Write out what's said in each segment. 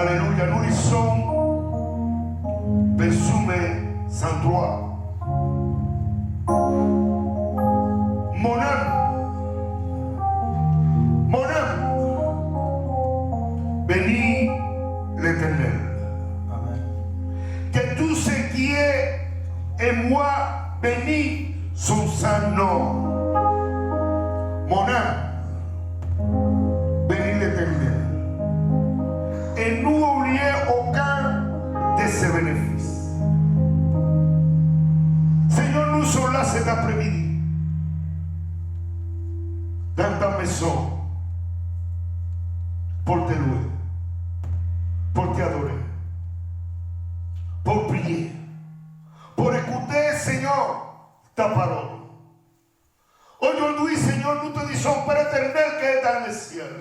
Alléluia. Nous lisons Psaume 103. Mon âme, bénis l'Éternel. Que tout ce qui est et moi bénis son saint nom. Mon âme, bénis l'Éternel. Et n'oubliez aucun de ses bénéfices. Seigneur, nous sommes là cet après-midi, dans ta maison, pour te louer, pour t'adorer, pour prier, pour écouter, Seigneur, ta parole. Aujourd'hui, Seigneur, nous te disons, Père éternel qui est dans le ciel,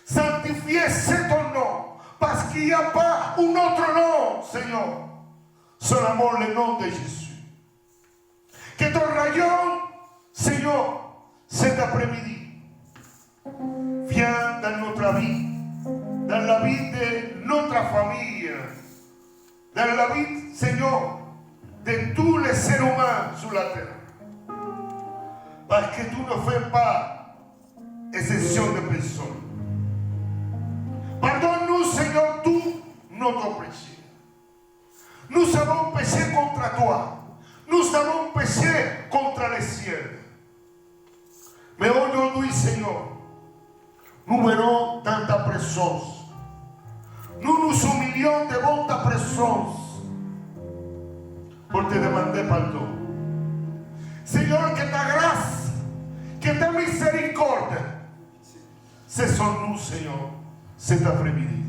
sanctifié c'est ton nom, parce qu'il n'y a pas un autre nom, Seigneur, seulement le nom de Jésus. Que ton royaume, Seigneur, cet après-midi, viens dans notre vie, dans la vie de notre famille, dans la vie, Seigneur, de tous les êtres humains sur la terre. Parce que tu ne fais pas exception de personne. Pardonne-nous, Seigneur, tous notre péché. Nous avons péché contre toi. Nous avons péché contre le ciel. Mais aujourd'hui, Seigneur, nous venons dans ta présence. Nous nous humilions devant ta présence pour te demander pardon. Seigneur, que ta grâce, que ta miséricorde, ce sont nous, Seigneur, cet après-midi.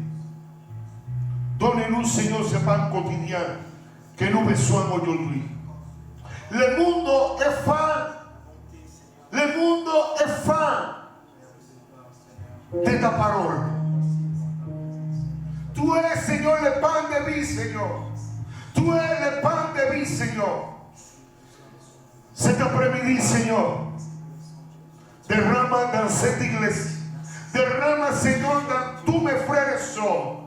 Donne-nous, Seigneur, ce pain quotidien que nous besoin aujourd'hui. Le monde est faim. Le monde est faim de ta parole. Tu es, Seigneur, le pain de vie, Seigneur. Tu es le pain de vie, Seigneur. Cet après-midi, Seigneur, derrama dans cette église. Derrama, Seigneur, dans tous mes frères et sœurs.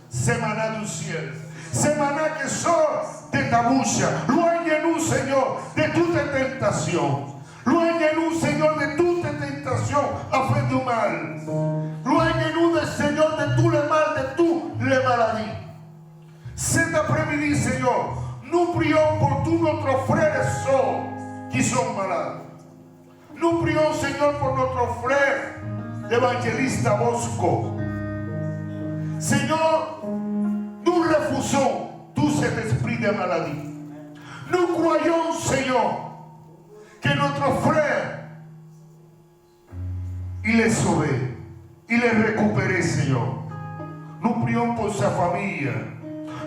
Ce matin du ciel. Ce matin qui sort de ta bouche. Loigne-nous, Seigneur, de toute tentation. Loigne-nous, Seigneur, de toute tentation à faire du mal. Loigne-nous, Seigneur, de tout le mal, de toutes les maladies. Cet après-midi, Seigneur, nous prions pour tous nos frères et sœurs qui sont malades. Nous prions, Seigneur, pour notre frère, l'évangéliste Bosco. Seigneur, nous refusons tout cet esprit de maladie. Nous croyons, Seigneur, que notre frère, il est sauvé, il est récupéré, Seigneur. Nous prions pour sa famille.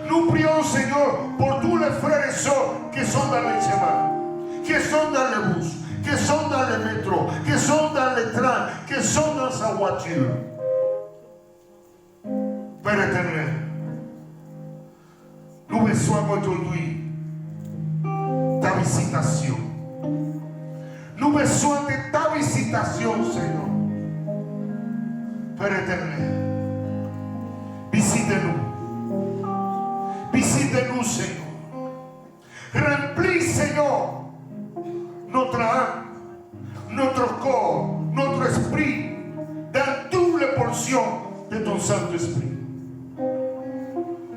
Nous prions, Seigneur, pour tous les frères et sœurs qui sont dans les chemins, qui sont dans les bus, qui sont dans le métro, qui sont dans les trains, qui sont dans sa voiture. Père éternel, nous besoin aujourd'hui ta visitation. Nous besoin de ta visitation, Seigneur. Père éternel, visitez-nous. Visitez-nous, Seigneur. Remplis, Seigneur, notre âme, notre corps, notre esprit, dans toutes les portions de ton Saint-Esprit.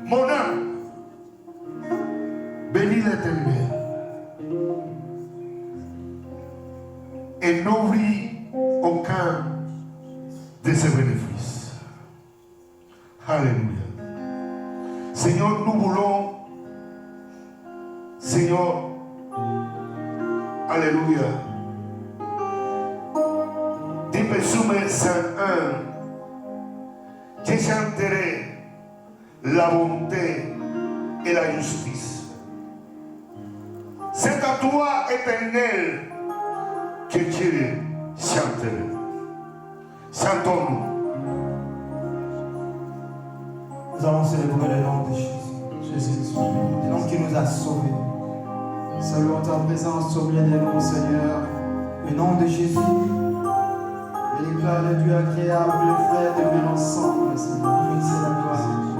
Mon âme, bénis l'Éternel. Et n'oublie aucun de ses bénéfices. Alléluia. Seigneur, nous voulons, Seigneur, Alléluia, du Psaume 101, je chanterai la bonté et la justice. C'est à toi, Éternel, que je chanterai. Chantons-nous. Nous allons célébrer le nom de Jésus. Jésus, le nom qui nous a sauvés. Saluons ta présence au milieu de nous, Seigneur. Le nom de Jésus. déclare le Dieu agréable, les frères deviennent ensemble, Seigneur. Oui, c'est la gloire.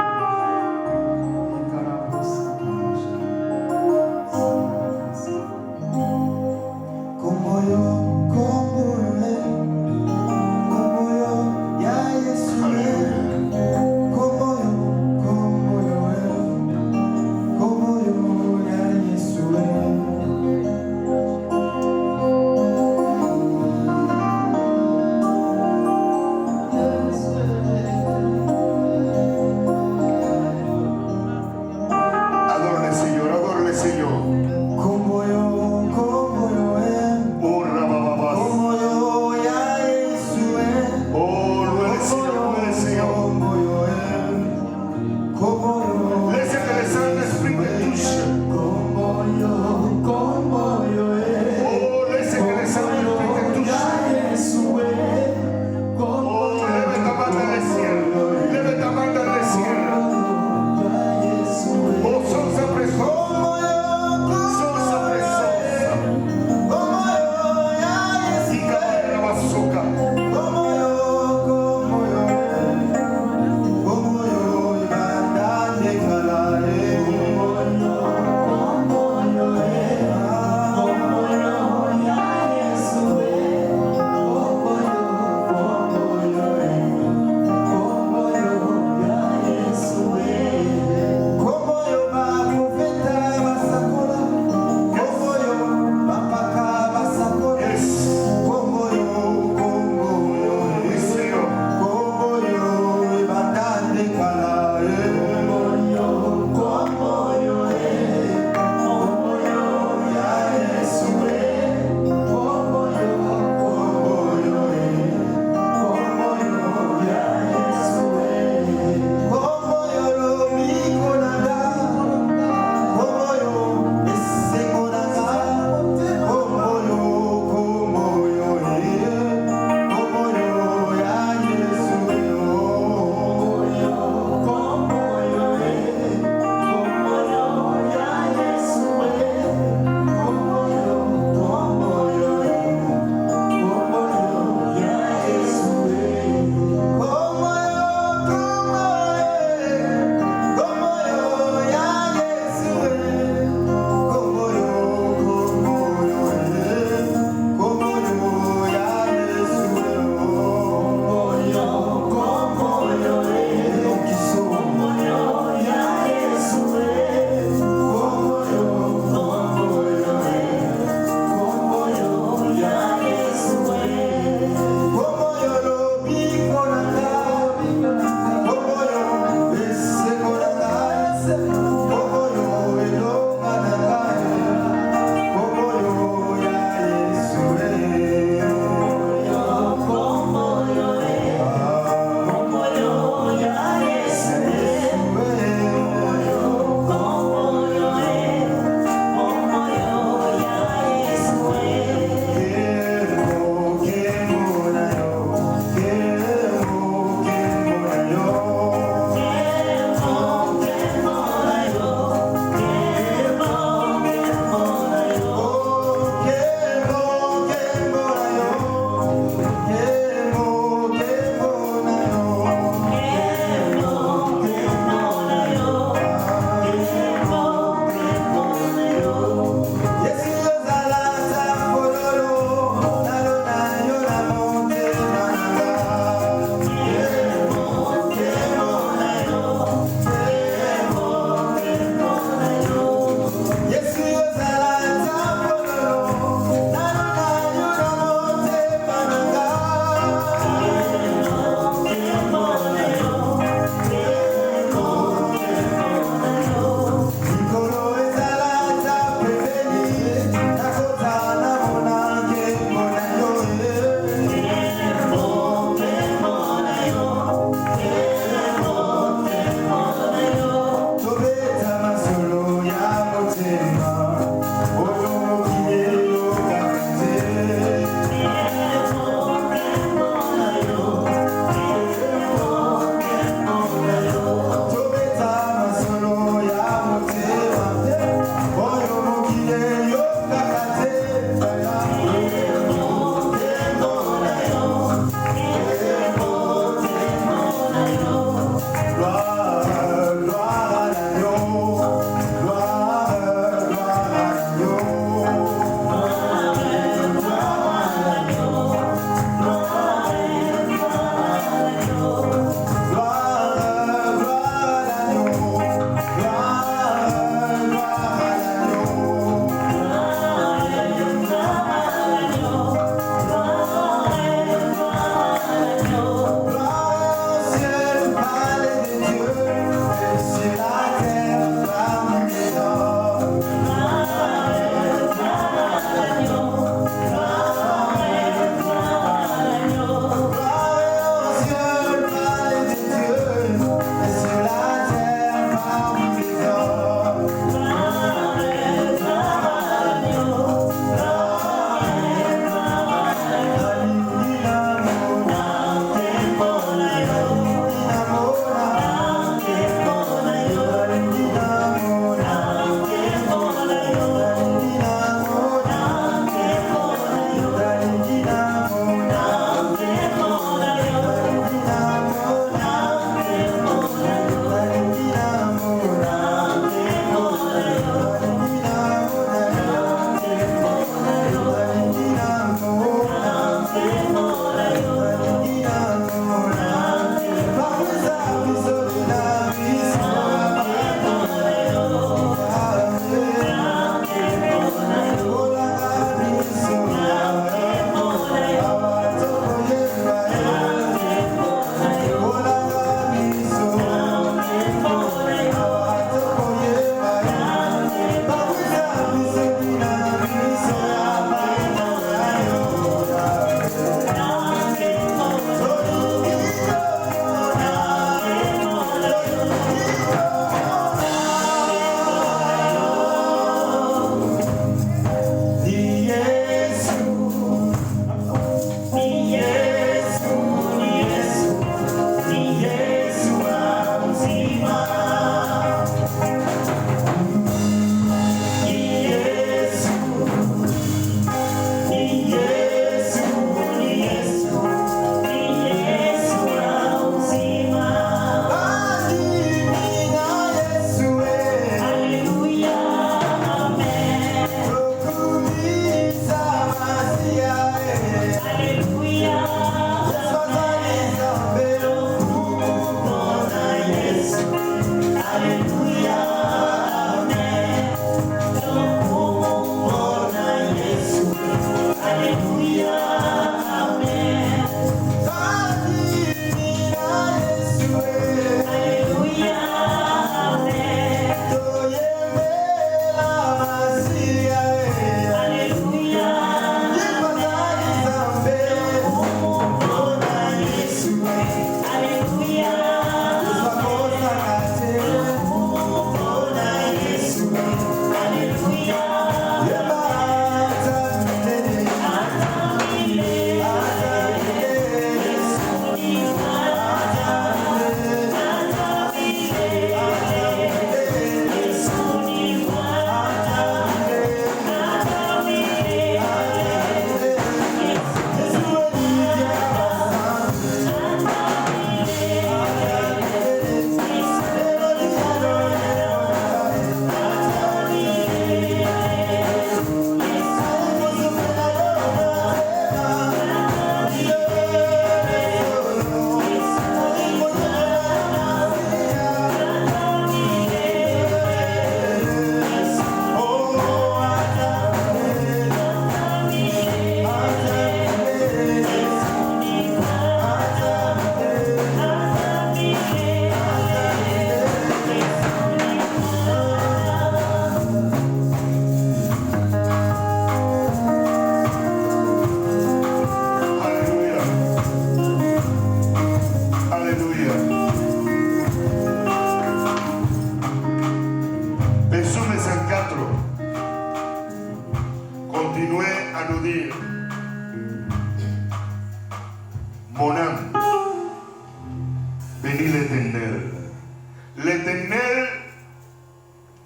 l'Éternel,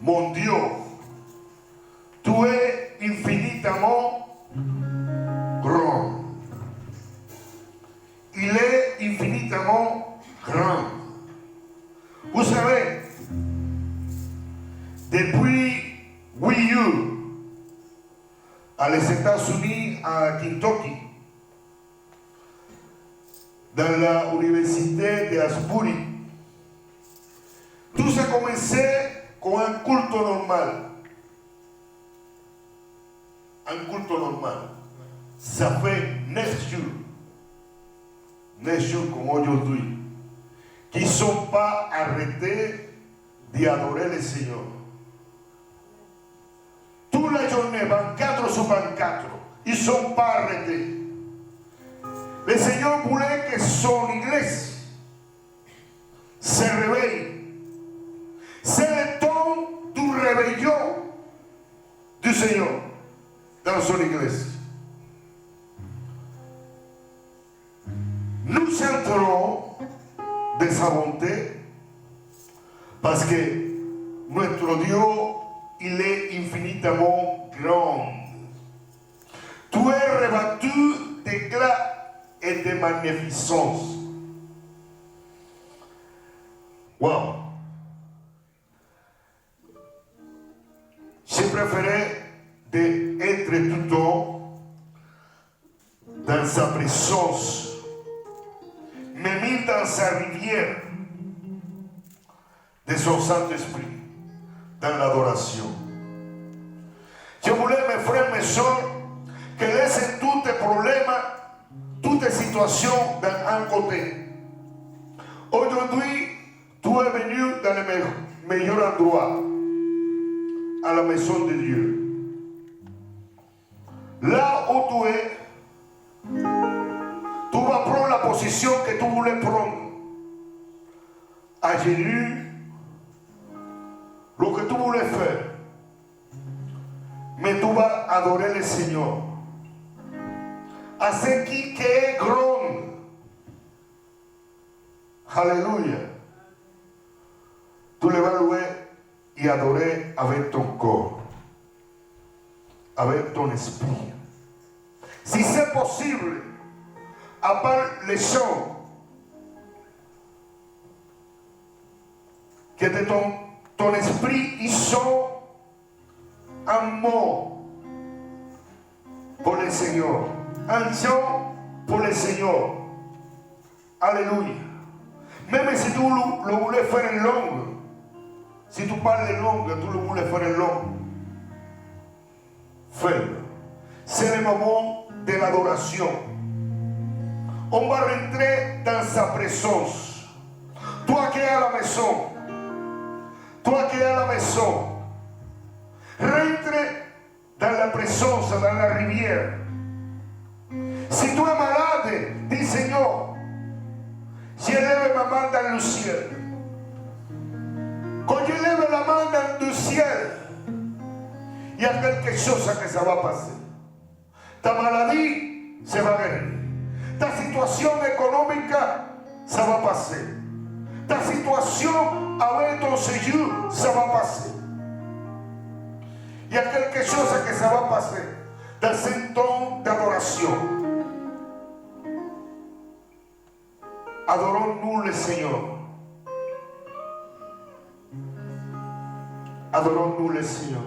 mon Dieu, tu es infiniment grand. Il est infiniment grand. Vous savez, depuis Wii U, à les États-Unis, à Kentucky, dans l'université de Asbury, tout ça a commencé comme un culte normal. Un culte normal. Ça fait 9 jours comme aujourd'hui, qui ne sont pas arrêtés d'adorer le Seigneur. Toute la journée, 24 sur 24, ils ne sont pas arrêtés. Le Seigneur voulait que son église se réveille. C'est le temps du réveillon du Seigneur dans son église. Nous entrons de sa bonté parce que notre Dieu, il est infiniment grand. Tu es revêtu d'éclat et de magnificence. Wow. J'ai préféré d'être tout le temps dans sa présence, me mis dans sa rivière de son Saint-Esprit, dans l'adoration. Je voulais, mes frères, mes soeurs, que laissent tous tes problèmes, toutes tes situations dans un côté. Aujourd'hui, tu es venu dans le meilleur endroit, à la maison de Dieu. Là où tu es, tu vas prendre la position que tu voulais prendre. À genoux, ce que tu voulais faire. Mais tu vas adorer le Seigneur. À ce qui est grand. Alléluia. Tu le vas louer et adorer avec ton corps, avec ton esprit. Si c'est possible, à part les chants, que de ton esprit, ils sont un mot pour le Seigneur, un chant pour le Seigneur. Alléluia. Même si tu le voulais faire en langue, si tu parles langue, tu le voulais faire en langue, fais-le. C'est le moment de l'adoration. On va rentrer dans sa présence. Toi qui es à la maison, toi qui es à la maison, rentre dans la présence, dans la rivière. Si tu es malade, dis Seigneur, j'élève ma main dans le ciel. Quand j'élève la main dans le ciel, il y a quelque chose que ça va passer. Ta maladie, ça va guérir. Ta situation économique, ça va passer. Ta situation avec ton séjour, ça va passer. Il y a quelque chose que ça va passer dans ce temps d'adoration. Adorons-nous le Seigneur. Adorons-nous le Seigneur.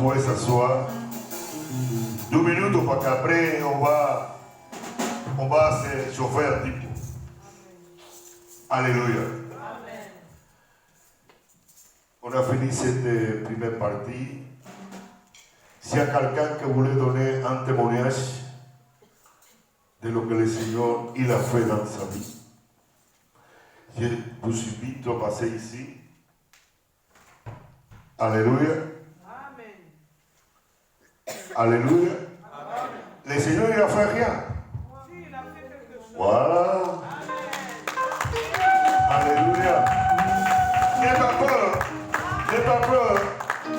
pouvez s'asseoir. 2 minutes parce qu'après on va se chauffer un petit peu. Alléluia. Amen. On a fini cette première partie. S'il y a quelqu'un qui voulait donner un témoignage de ce que le Seigneur il a fait dans sa vie, je vous invite à passer ici. Alléluia. Amen. Alléluia. Amen. Le Seigneur il a fait rien. Si, il a fait quelque chose. Voilà. Alléluia. N'aie pas peur. N'aie pas peur.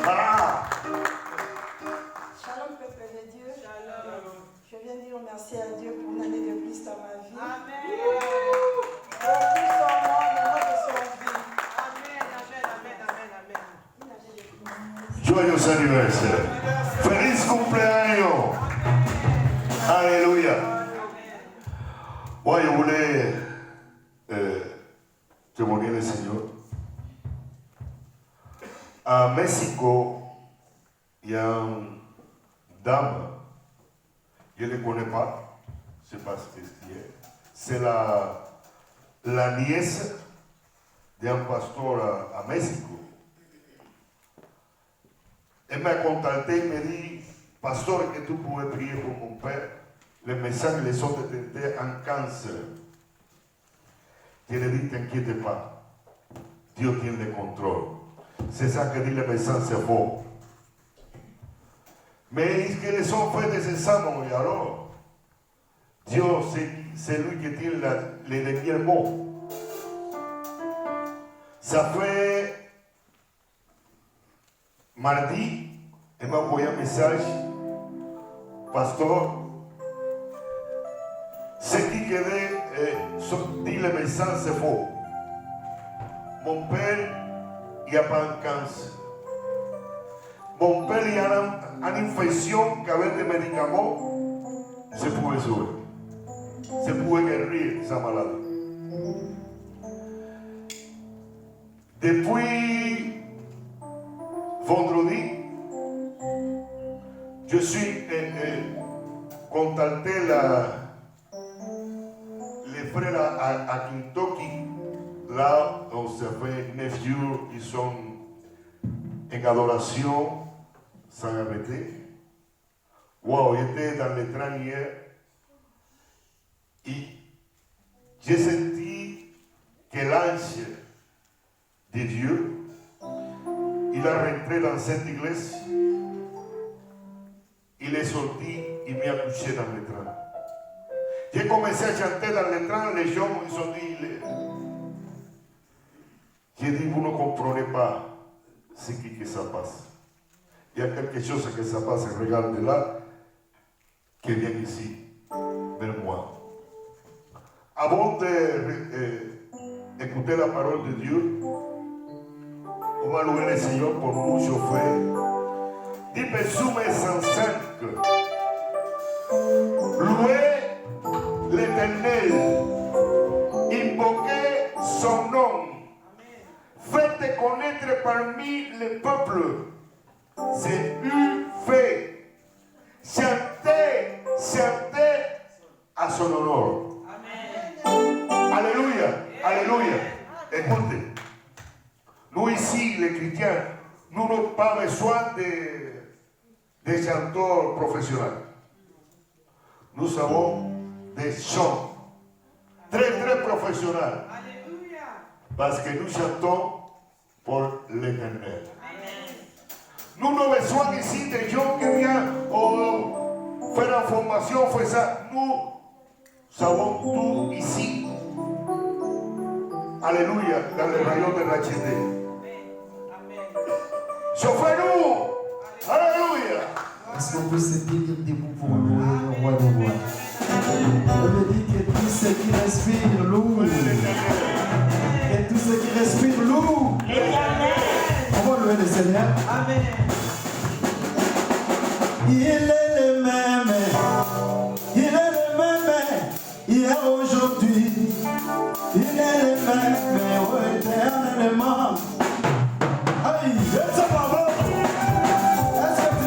Ah. Shalom, peuple de Dieu. Shalom. Je viens dire merci à Dieu pour une année de plus dans ma vie. Amen. Pour plus son nom, le nom de son vie. Amen, amen, amen, amen, amen. Une année de plus. Joyeux anniversaire. Feliz cumpleaños. Alléluia. Moi, je voulais témoigner le Seigneur. À Mexico, il y a une dame, je ne la connais pas, je ne sais pas ce qu'elle est. C'est la nièce d'un pasteur à Mexico. Elle m'a contacté, elle m'a dit, pasteur, que tu pouvais prier pour mon père. Les médecins les ont détectés en cancer. Je lui ai dit, t'inquiète pas, Dieu tient le contrôle. C'est ça que dit le médecin, c'est faux. Mais ils les ont fait des examens, et alors, Dieu, c'est lui qui tient les derniers mots. Ça fait mardi, elle m'a envoyé un message, pasteur, ce qui dit le médecin, c'est faux. Mon père, il n'y a pas un cancer. Mon père, il y a une infection qu'avec des médicaments, se pouvait sauver. Se pouvait guérir sa maladie. Depuis vendredi, je suis contacté les frères à Kentucky. Là, on se fait 9 jours, ils sont en adoration sans arrêter. Wow, j'étais dans le train hier et j'ai senti que l'ange de Dieu, il a rentré dans cette église, il est sorti, il m'a couché dans le train. J'ai commencé à chanter dans le train, les gens ils ont dit, j'ai dit, vous ne comprenez pas ce que ça passe. Il y a quelque chose que ça passe, regardez là, qui vient ici, vers moi. Avant d'écouter la parole de Dieu, on va louer le Seigneur pour nous chauffer. Dis Psaume 105. Louez l'Éternel, invoquez son nom. Faites connaître parmi les peuples. C'est une fait. Chantez, chantez à son honneur. Amen. Alléluia, alléluia. Écoutez, nous ici, les chrétiens, nous n'avons pas besoin de chanteurs professionnels. Nous avons des chants très très professionnels. Alléluia. Parce que nous chantons pour l'Éternel. Amen. Nous n'avons besoin ici de gens qui viennent faire la formation, faire ça. Nous savons tout ici. Alléluia, dans le rayon de la Tchédé. Amen. Chauffez-nous. Alléluia. Est-ce qu'on peut se tenir debout pour louer le roi des rois? On me dit que tout ce qui respire loue. Et tout ce qui respire loue. On va louer le Seigneur. Amen. Il est le même. Il est le même. Hier, aujourd'hui. Il est le même. Éternellement. Aïe, je ne sais pas. Est-ce que tu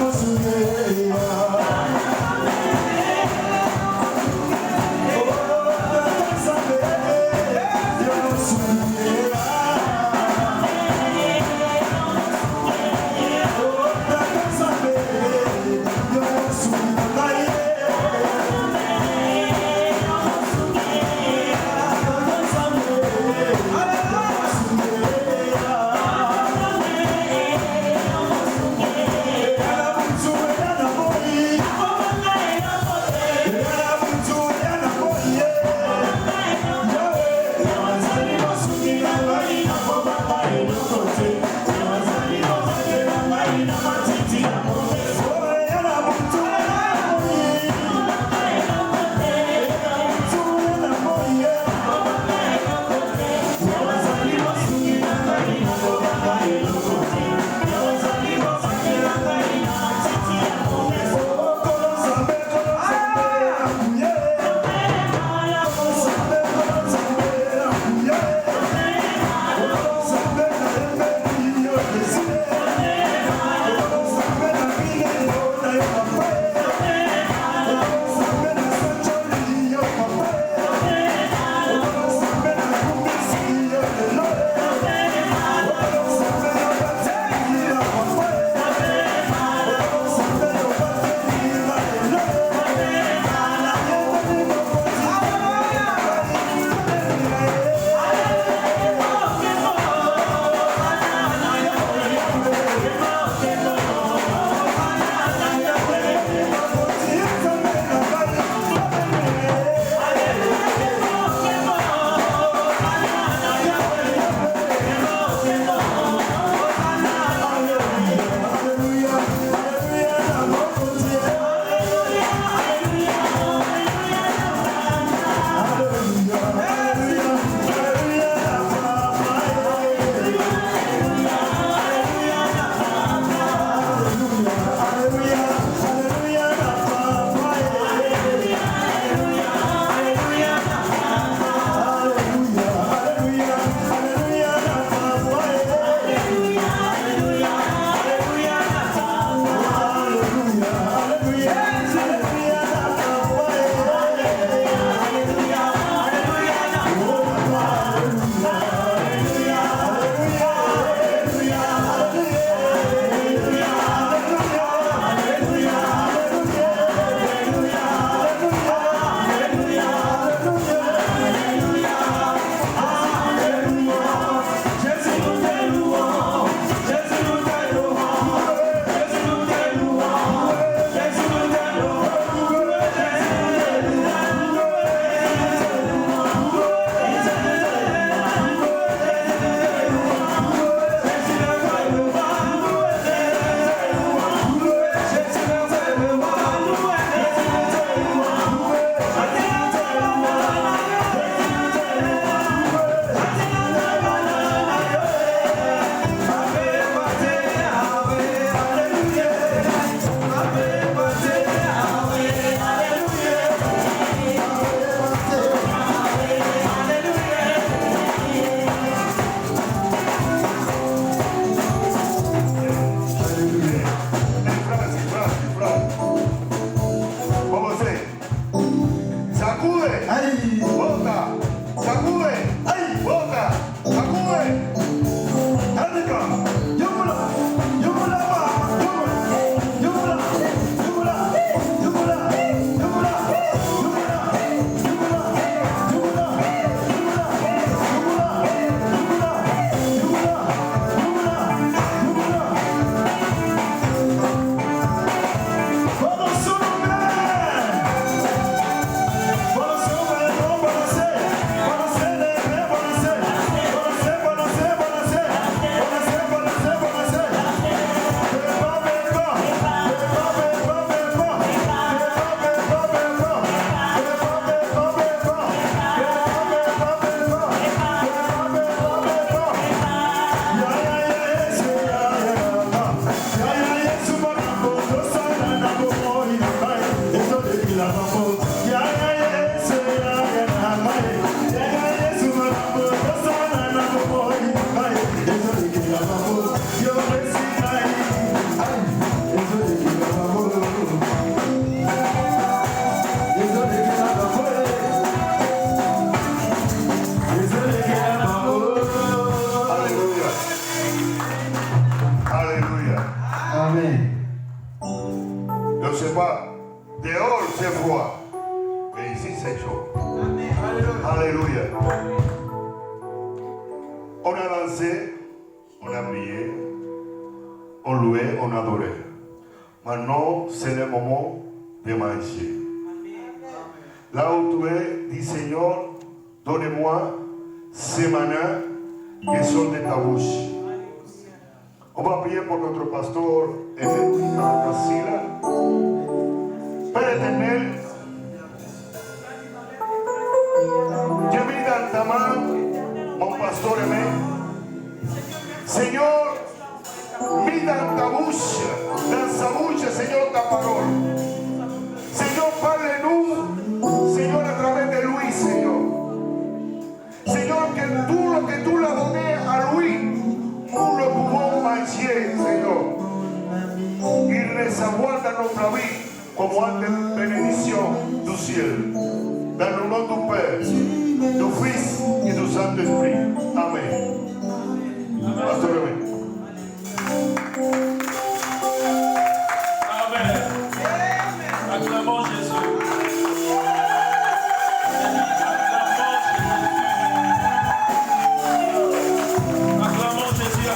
Ela Je ne sais pas, dehors c'est froid, mais ici c'est chaud. Alléluia. On a lancé, on a prié, on louait, on adorait. Maintenant, c'est le moment de manger. Là où tu es, dis Seigneur, donnez-moi ces manas qui sont de ta bouche. On va prier pour notre pasteur Sila. Père éternel, j'ai mis dans ta main mon pasteur aimé. Seigneur, mis dans ta bouche, dans sa bouche, Seigneur, ta parole. Seigneur, parle-nous, Seigneur, à travers de lui, Seigneur. Seigneur, que tout ce que tu l'as donné à lui, nous le pouvons manger, Seigneur. Il recevoir dans notre vie comme une bénédiction du ciel. Dans le nom du Père, du Fils et du Saint-Esprit. Amen. Pasteur Amen. Amen. Acclamons Jésus. Acclamons Jésus.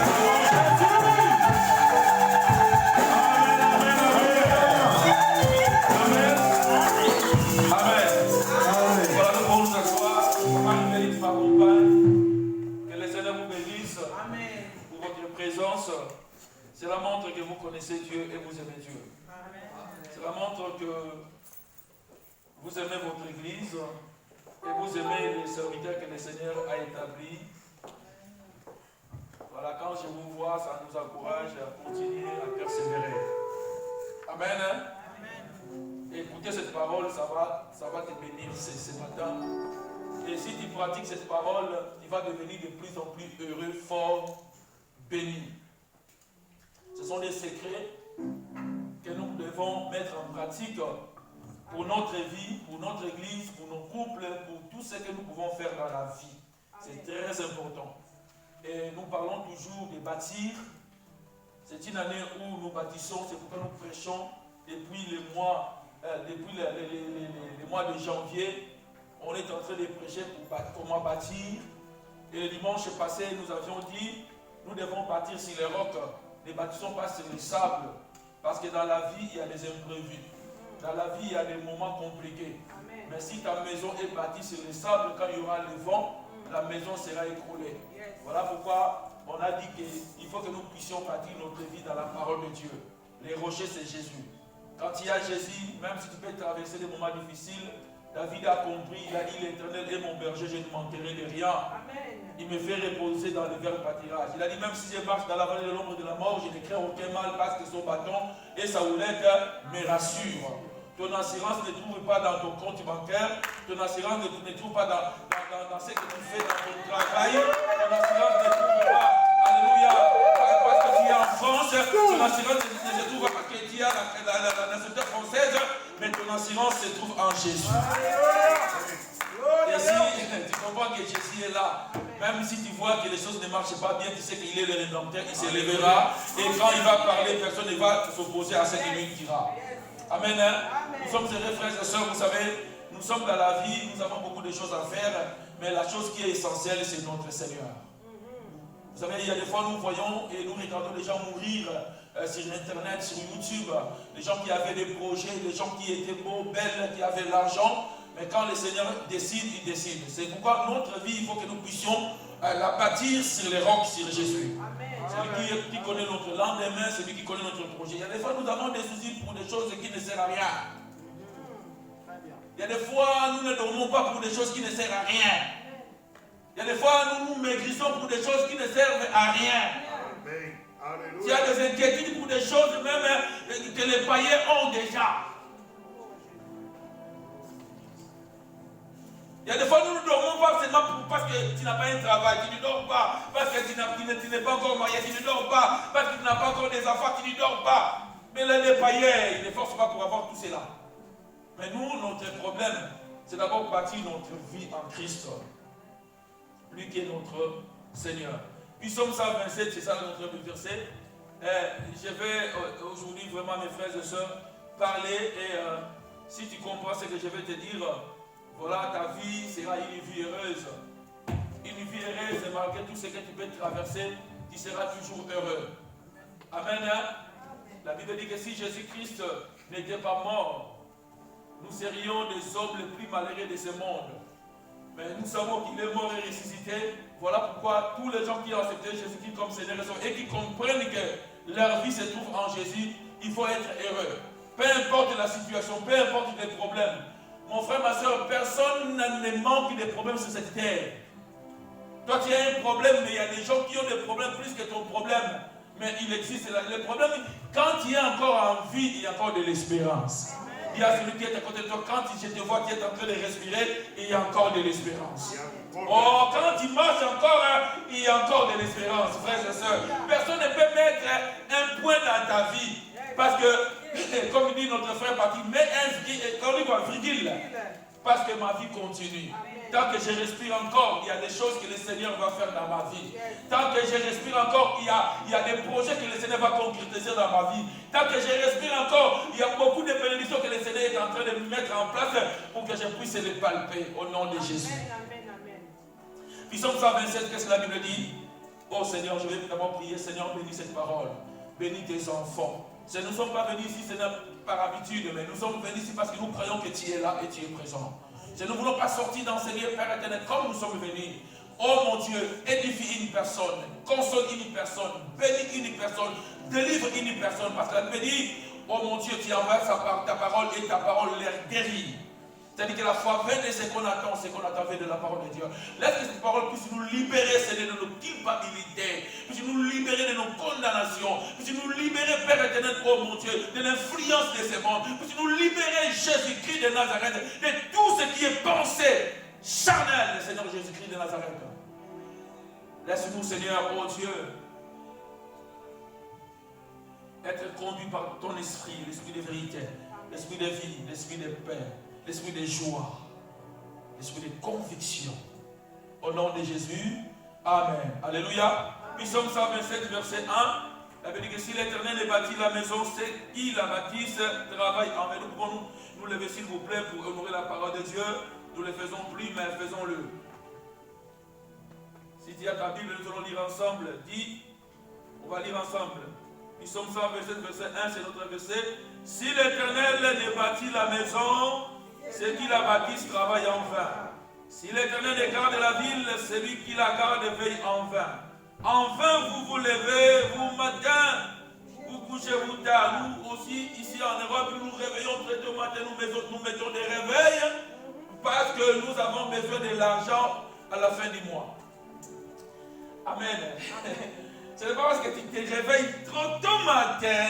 Amen. Amen. Voilà, nous pouvons nous asseoir. Marie-Mélie, tu m'accompagnes. Que les Seigneur vous bénisse. Pour votre présence. Cela montre que vous connaissez Dieu et vous aimez Dieu. Cela montre que vous aimez votre Église et vous aimez les serviteurs que le Seigneur a établis. Voilà, quand je vous vois, ça nous encourage à continuer à persévérer. Amen. Écoutez cette parole, ça va te bénir ce matin. Et si tu pratiques cette parole, tu vas devenir de plus en plus heureux, fort, béni. Ce sont des secrets que nous devons mettre en pratique pour notre vie, pour notre église, pour nos couples, pour tout ce que nous pouvons faire dans la vie. C'est très important. Et nous parlons toujours de bâtir. C'est une année où nous bâtissons, c'est pourquoi nous prêchons depuis les mois de janvier. On est en train de prêcher pour comment bâtir. Et le dimanche passé, nous avions dit, nous devons bâtir sur les rocs. Ne bâtissons pas sur le sable. Parce que dans la vie, il y a des imprévus. Dans la vie, il y a des moments compliqués. Amen. Mais si ta maison est bâtie sur le sable, quand il y aura le vent, la maison sera écroulée. Yes. Voilà pourquoi on a dit qu'il faut que nous puissions bâtir notre vie dans la parole de Dieu. Les rochers, c'est Jésus. Quand il y a Jésus, même si tu peux traverser des moments difficiles, David a compris, il a dit, l'Éternel est mon berger, je ne manquerai de rien. Amen. Il me fait reposer dans le vert pâturage. Il a dit, même si je marche dans la vallée de l'ombre de la mort, je ne crains aucun mal parce que son bâton et sa houlette me rassurent. Ton assurance ne trouve pas dans ton compte bancaire, ton assurance ne trouve pas dans ce que tu fais dans ton travail, ton assurance ne trouve pas, alléluia, parce que tu es en France, ton assurance ne se trouve pas parce que tu es la nationalité française, mais ton assurance se trouve en Jésus. Et si tu comprends que Jésus est là, même si tu vois que les choses ne marchent pas bien, tu sais qu'il est le Rédempteur, il se lèvera, et quand il va parler, personne ne va s'opposer à ce qu'il lui dira. Amen. Nous sommes heureux, frères et sœurs, vous savez, nous sommes dans la vie, nous avons beaucoup de choses à faire, mais la chose qui est essentielle, c'est notre Seigneur. Vous savez, il y a des fois, nous voyons et nous regardons les gens mourir sur Internet, sur YouTube, les gens qui avaient des projets, les gens qui étaient beaux, belles, qui avaient l'argent, mais quand le Seigneur décide, il décide. C'est pourquoi notre vie, il faut que nous puissions la bâtir sur les rocs, sur Jésus. Celui qui connaît notre lendemain, celui qui connaît notre projet. Il y a des fois, nous avons des soucis pour des choses qui ne servent à rien. Il y a des fois, nous ne dormons pas pour des choses qui ne servent à rien. Il y a des fois, nous nous maigrissons pour des choses qui ne servent à rien. Il y a des inquiétudes pour des choses même que les païens ont déjà. Il y a des fois, nous ne dormons pas seulement parce que tu n'as pas un travail, tu ne dors pas. Parce que tu n'es pas encore marié, tu ne dors pas. Parce que tu n'as pas encore des enfants, tu ne dors pas. Mais les païens, ils ne forcent pas pour avoir tout cela. Mais nous, notre problème, c'est d'abord bâtir notre vie en Christ. Lui qui est notre Seigneur. Puis Psaume 127, c'est ça notre verset. Je vais aujourd'hui vraiment, mes frères et sœurs, parler et si tu comprends ce que je vais te dire, voilà, ta vie sera une vie heureuse. Une vie heureuse, malgré tout ce que tu peux traverser, tu seras toujours heureux. Amen. Hein? La Bible dit que si Jésus-Christ n'était pas mort, nous serions des hommes les plus malheureux de ce monde. Mais nous savons qu'il est mort et ressuscité. Voilà pourquoi tous les gens qui ont accepté Jésus-Christ comme Seigneur et qui comprennent que leur vie se trouve en Jésus, il faut être heureux. Peu importe la situation, peu importe les problèmes. Mon frère, ma soeur, personne ne manque de problèmes sur cette terre. Toi, tu as un problème, mais il y a des gens qui ont des problèmes plus que ton problème. Mais il existe le problème. Quand tu es encore en vie, il y a encore de l'espérance. Il y a celui qui est à côté de toi. Quand je te vois qui est en train de respirer, il y a encore de l'espérance. Oh, quand tu marches encore, il y a encore de l'espérance, frères et sœurs. Personne ne peut mettre un point dans ta vie. Parce que, comme dit notre frère Patrick, mets un virgule. Parce que ma vie continue. Tant que je respire encore, il y a des choses que le Seigneur va faire dans ma vie. Tant que je respire encore, il y a des projets que le Seigneur va concrétiser dans ma vie. Tant que je respire encore, il y a beaucoup de bénédictions que le Seigneur est en train de mettre en place pour que je puisse les palper au nom de Jésus. Psaume 127, qu'est-ce que la Bible dit? Oh Seigneur, je vais d'abord prier. Seigneur, bénis cette parole. Bénis tes enfants. Nous ne sommes pas venus ici, Seigneur, par habitude, mais nous sommes venus ici parce que nous croyons que tu es là et tu es présent. Nous ne voulons pas sortir d'enseigner, Père éternel, comme nous sommes venus. Oh mon Dieu, édifie une personne, console une personne, bénis une personne, délivre une personne. Parce que la Bible dit, oh mon Dieu, tu envoies ta parole et ta parole les guérit. C'est-à-dire que la foi vient de ce qu'on attend de la parole de Dieu. Laisse que cette parole puisse nous libérer, Seigneur, de nos culpabilités, puisse nous libérer de nos condamnations, puisse nous libérer, Père éternel, oh mon Dieu, de l'influence de ce monde, puisse nous libérer, Jésus-Christ de Nazareth, de tout ce qui est pensé charnel, Seigneur Jésus-Christ de Nazareth. Laisse-nous, Seigneur, oh Dieu, être conduit par ton esprit, l'esprit de vérité, l'esprit de vie, l'esprit de paix, l'esprit de joie, l'esprit de conviction. Au nom de Jésus, Amen. Alléluia. Psaume 127, verset 1. La Bible dit que si l'Éternel ait bâti la maison, c'est qui la bâtisse travaille en vain. Nous pouvons nous lever, s'il vous plaît, pour honorer la parole de Dieu. Nous ne le faisons plus, mais faisons-le. Si tu as ta Bible, nous allons lire ensemble. Dis, on va lire ensemble. Psaume 127, verset 1, c'est notre verset. Si l'Éternel ne bâtit la maison, ceux qui la bâtissent travaillent en vain. Si l'Éternel garde la ville, celui qui la garde veille en vain. En vain vous vous levez, vous matin, vous couchez-vous tard. Nous aussi, ici en Europe, nous nous réveillons très tôt matin, nous mettons des réveils parce que nous avons besoin de l'argent à la fin du mois. Amen. Ce n'est pas parce que tu te réveilles trop tôt matin,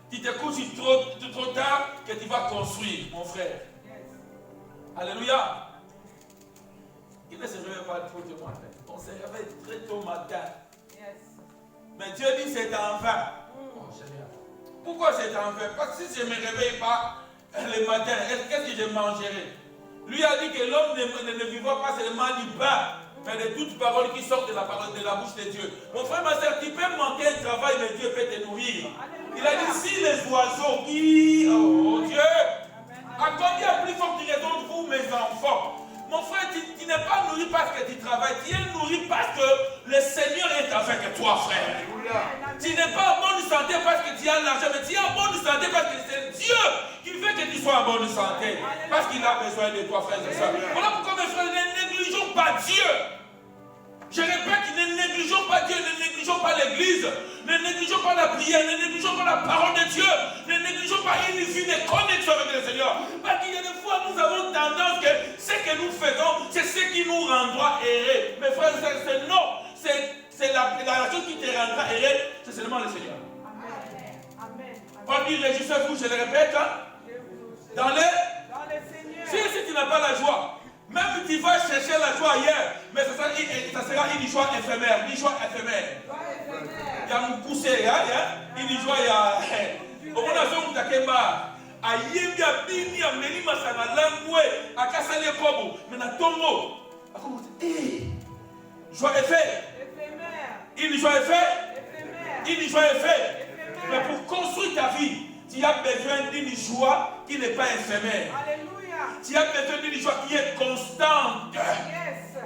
tu te couches trop tard que tu vas construire, mon frère. Alléluia. Il ne se réveille pas trop tôt matin. On se réveille très tôt matin. Mais Dieu dit c'est en vain. Oh, Seigneur. Pourquoi c'est en vain? Parce que si je ne me réveille pas le matin, qu'est-ce que je mangerai? Lui a dit que l'homme ne vivra pas seulement du pain, mais de toutes paroles qui sortent de la bouche de Dieu. Mon frère, ma soeur, tu peux manquer un travail, mais Dieu peut te nourrir. Il a dit si les oiseaux qui... Oh Dieu! À combien plus forte raison de vous, mes enfants? Mon frère, tu n'es pas nourri parce que tu travailles, tu es nourri parce que le Seigneur est avec toi, frère. Tu n'es pas en bonne santé parce que tu as l'argent, mais tu es en bonne santé parce que c'est Dieu qui fait que tu sois en bonne santé. Parce qu'il a besoin de toi, frère et soeur. Voilà pourquoi, mes frères, ne négligeons pas Dieu. Je répète, ne négligeons pas Dieu, ne négligeons pas l'église, ne négligeons pas la prière, ne négligeons pas la parole de Dieu, ne négligeons pas une vie de connexion avec le Seigneur. Parce qu'il y a des fois, nous avons tendance que ce que nous faisons, c'est ce qui nous rendra errer. Mes frères et sœurs, c'est non, c'est la chose qui te rendra errer, c'est seulement le Seigneur. Amen. On dit, réjouissez-vous, je le répète, dans le Seigneur. Si tu n'as pas la joie, même tu vas chercher la joie ailleurs, mais ça sera une joie éphémère. Une joie éphémère. Il y a un poussé, une joie, il y a... Au moment où tu as Kemba, a yembi a bini a melima sana langwe a kasale kobo, mais na tombo. A comme joie éphémère. Une joie éphémère. Une joie éphémère. Mais pour construire ta vie, Tu as besoin d'une joie qui n'est pas éphémère. Alléluia. Tu as besoin d'une joie qui est constante. Yes.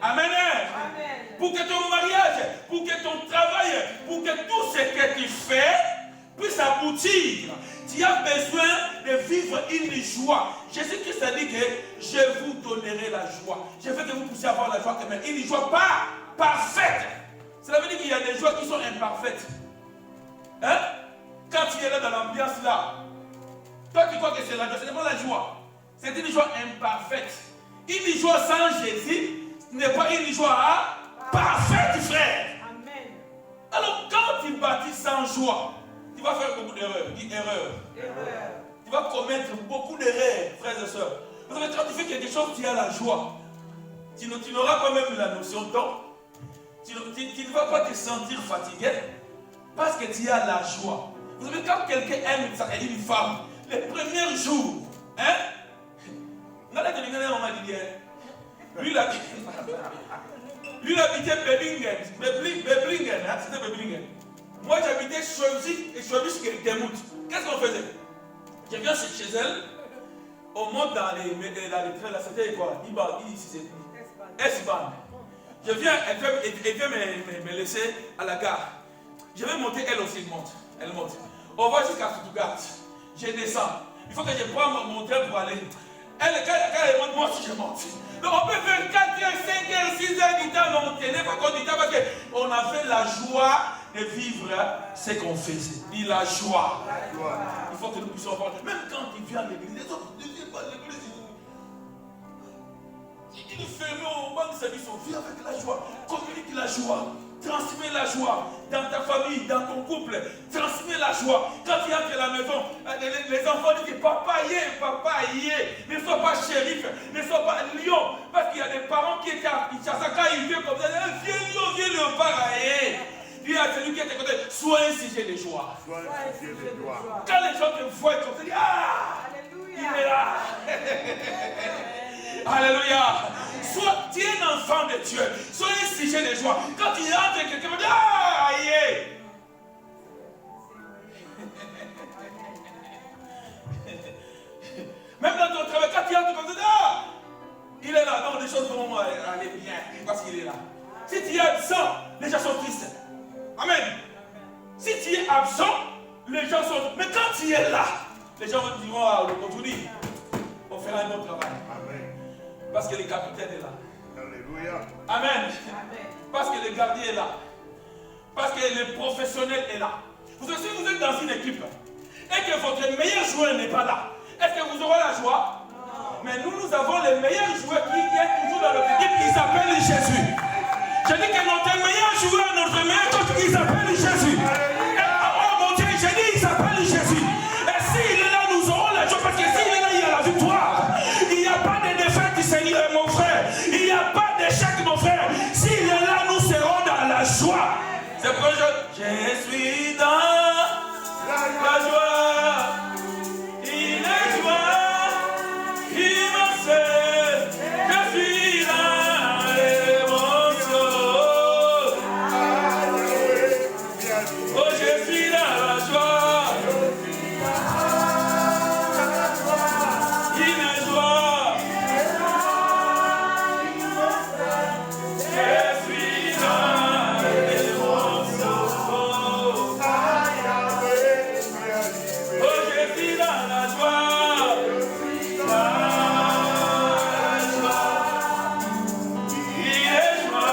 Amen. Amen. Pour que ton mariage, pour que ton travail, pour que tout ce que tu fais puisse aboutir, tu as besoin de vivre une joie. Jésus-Christ a dit que je vous donnerai la joie. Je veux que vous puissiez avoir la joie, mais une joie pas parfaite. Cela veut dire qu'il y a des joies qui sont imparfaites. Hein? Quand tu es là dans l'ambiance là, toi tu crois que c'est la joie, ce n'est pas la joie. C'est une joie imparfaite. Une joie sans Jésus n'est pas une joie parfaite, frère. Amen. Alors quand tu bâtis sans joie, tu vas faire beaucoup d'erreurs. Dis erreur. Erreur. Tu vas commettre beaucoup d'erreurs, frères et sœurs. Vous savez, quand tu fais quelque chose, tu as la joie. Tu n'auras pas même la notion de temps. Tu ne vas pas te sentir fatigué parce que tu as la joie. Vous savez, quand quelqu'un aime une femme, les premiers jours, hein? Lui, il habitait Bebringen, hein? C'était Bebringen. Moi, j'habitais Schwäbisch-Gmünd. Qu'est-ce qu'on faisait? Je viens chez elle, on monte dans les trains, là, c'était quoi? S-Bahn. Je viens, elle vient me laisser à la gare. Je vais monter, elle aussi monte. Elle monte. On va jusqu'à Stuttgart. Je descends. Il faut que je prenne mon train pour aller. Elle, quand elle monte, moi aussi je monte. Donc on peut faire 4 heures, 5 heures, 6 heures du temps, mais on ne tenait pas compte du temps parce qu'on avait la joie de vivre ce qu'on faisait. Dis la joie. Il faut que nous puissions voir. Même quand il vient à l'église, les autres ne viennent pas à l'église. Il est fermé au banc de service, on vit avec la joie. Communique la joie. Transmets la joie dans ta famille, dans ton couple. Transmets la joie. Quand tu entres à la maison, les enfants disent papa y est. Ne sois pas shérif, ne sois pas lion. Parce qu'il y a des parents qui étaient à Kinshasa, quand ils viennent comme ça, viens lion, viens léopard. Dis à celui qui est à côté, sois un sujet de joie. Quand les gens te voient comme ça, ils disent il est là. Alléluia. Tu es un enfant de Dieu. Sois un sujet de joie. Quand tu entres, quelqu'un va dire aïe. Même dans ton travail, quand tu entres, tu dis il est là. Non, les choses vont aller bien parce qu'il est là. Si tu es absent, les gens sont tristes. Amen. Si tu es absent, les gens sont. Mais quand tu es là, les gens vont dire aujourd'hui, on fera un bon travail. Parce que le capitaine est là. Alléluia. Amen. Parce que le gardien est là. Parce que le professionnel est là. Vous savez, si vous êtes dans une équipe et que votre meilleur joueur n'est pas là, est-ce que vous aurez la joie? Non. Mais nous avons le meilleur joueur qui est toujours dans notre équipe qui s'appelle Jésus. Je dis que notre meilleur joueur, notre meilleur coach qui s'appelle Jésus. Oh mon Dieu, je dis il s'appelle Jésus. Et s'il est là, nous aurons la joie. Parce que s'il est là, il y a la victoire. Il n'y a pas de défaite, Seigneur, mon frère. Il n'y a pas d'échec, mon frère. S'il est là, nous serons dans la joie. C'est pourquoi je suis dans la joie. Il est joie. Il me sait. Je suis dans l'émotion. Oh, je suis dans la joie. Il est joie. Je suis dans l'émotion. Oh, je suis dans la joie. Il est joie.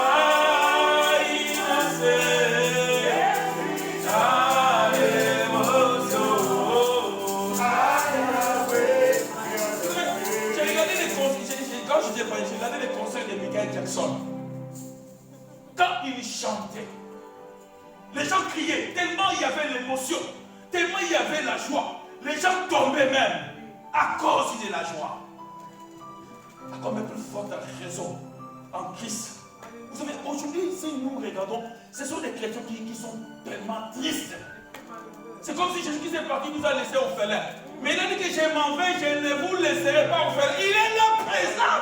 Il me sait. Dans l'émotion. J'ai regardé les conseils, quand je dis pas, j'ai regardé les conseils de Michael Jackson. Quand il chantait, les gens criaient, tellement il y avait l'émotion, tellement il y avait la joie. Les gens tombaient même à cause de la joie. À combien plus forte raison en Christ. Vous savez, aujourd'hui, si nous regardons, ce sont des chrétiens qui sont tellement tristes. C'est comme si Jésus-Christ est parti, nous a laissé orphelins. Mais il a dit que je m'en vais, je ne vous laisserai pas orphelins. Il est là présent.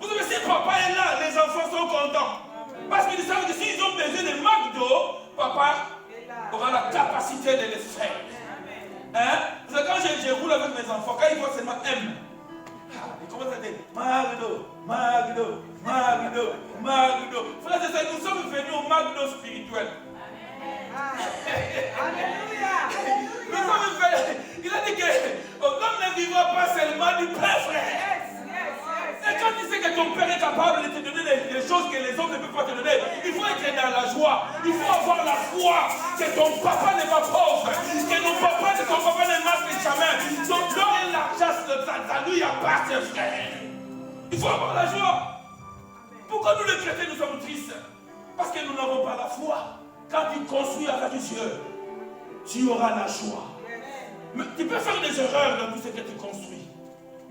Vous savez, si papa est là, les enfants sont contents. Parce qu'ils savent que s'ils ont besoin de McDo, papa aura la capacité de les faire. Hein? Parce que quand je roule avec mes enfants, quand ils voient seulement M, ils commencent à dire Magdo, Magdo, Magdo, Magdo. Frères et sœurs, nous sommes venus au Magdo spirituel. Nous sommes venus. Il a dit que l'homme ne vivra pas seulement du pain, frère. Et quand tu sais que ton père est capable de te donner les choses que les autres ne peuvent pas te donner, il faut être dans la joie. Il faut avoir la foi que ton papa n'est pas pauvre, que ton papa ne marque jamais. Donc l'or et l'argent, ça lui appartient, frère. Il faut avoir la joie. Pourquoi nous les chrétiens nous sommes tristes? Parce que nous n'avons pas la foi. Quand tu construis avec Dieu, tu auras la joie. Mais tu peux faire des erreurs dans tout ce que tu construis.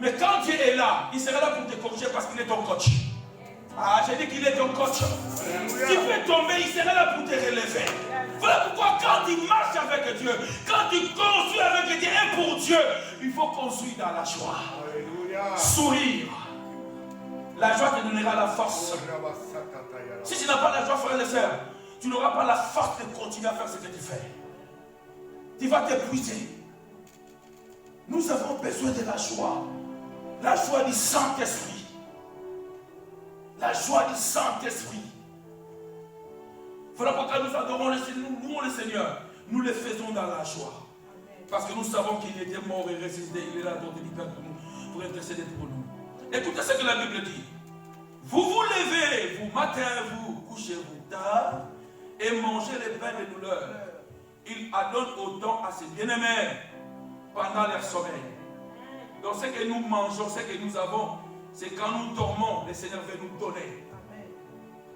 Mais quand Dieu est là, il sera là pour te corriger parce qu'il est ton coach. Ah, j'ai dit qu'il est ton coach. Tu peux tomber, il sera là pour te relever. Voilà pourquoi quand tu marches avec Dieu, quand tu construis avec Dieu et pour Dieu, il faut construire dans la joie. Sourire. La joie te donnera la force. Si tu n'as pas la joie, frère et sœur, tu n'auras pas la force de continuer à faire ce que tu fais. Tu vas t'épuiser. Nous avons besoin de la joie. La joie du Saint-Esprit. La joie du Saint-Esprit. Voilà pourquoi nous adorons le Seigneur, nous louons le Seigneur. Nous le faisons dans la joie. Parce que nous savons qu'il était mort et ressuscité. Il est là dans du Père pour nous, pour intercéder pour nous. Écoutez ce que la Bible dit. Vous vous levez, vous matin, vous couchez-vous tard et mangez les pains de douleur. Il adonne autant à ses bien-aimés pendant leur sommeil. Donc ce que nous mangeons, ce que nous avons, c'est quand nous dormons, le Seigneur veut nous donner.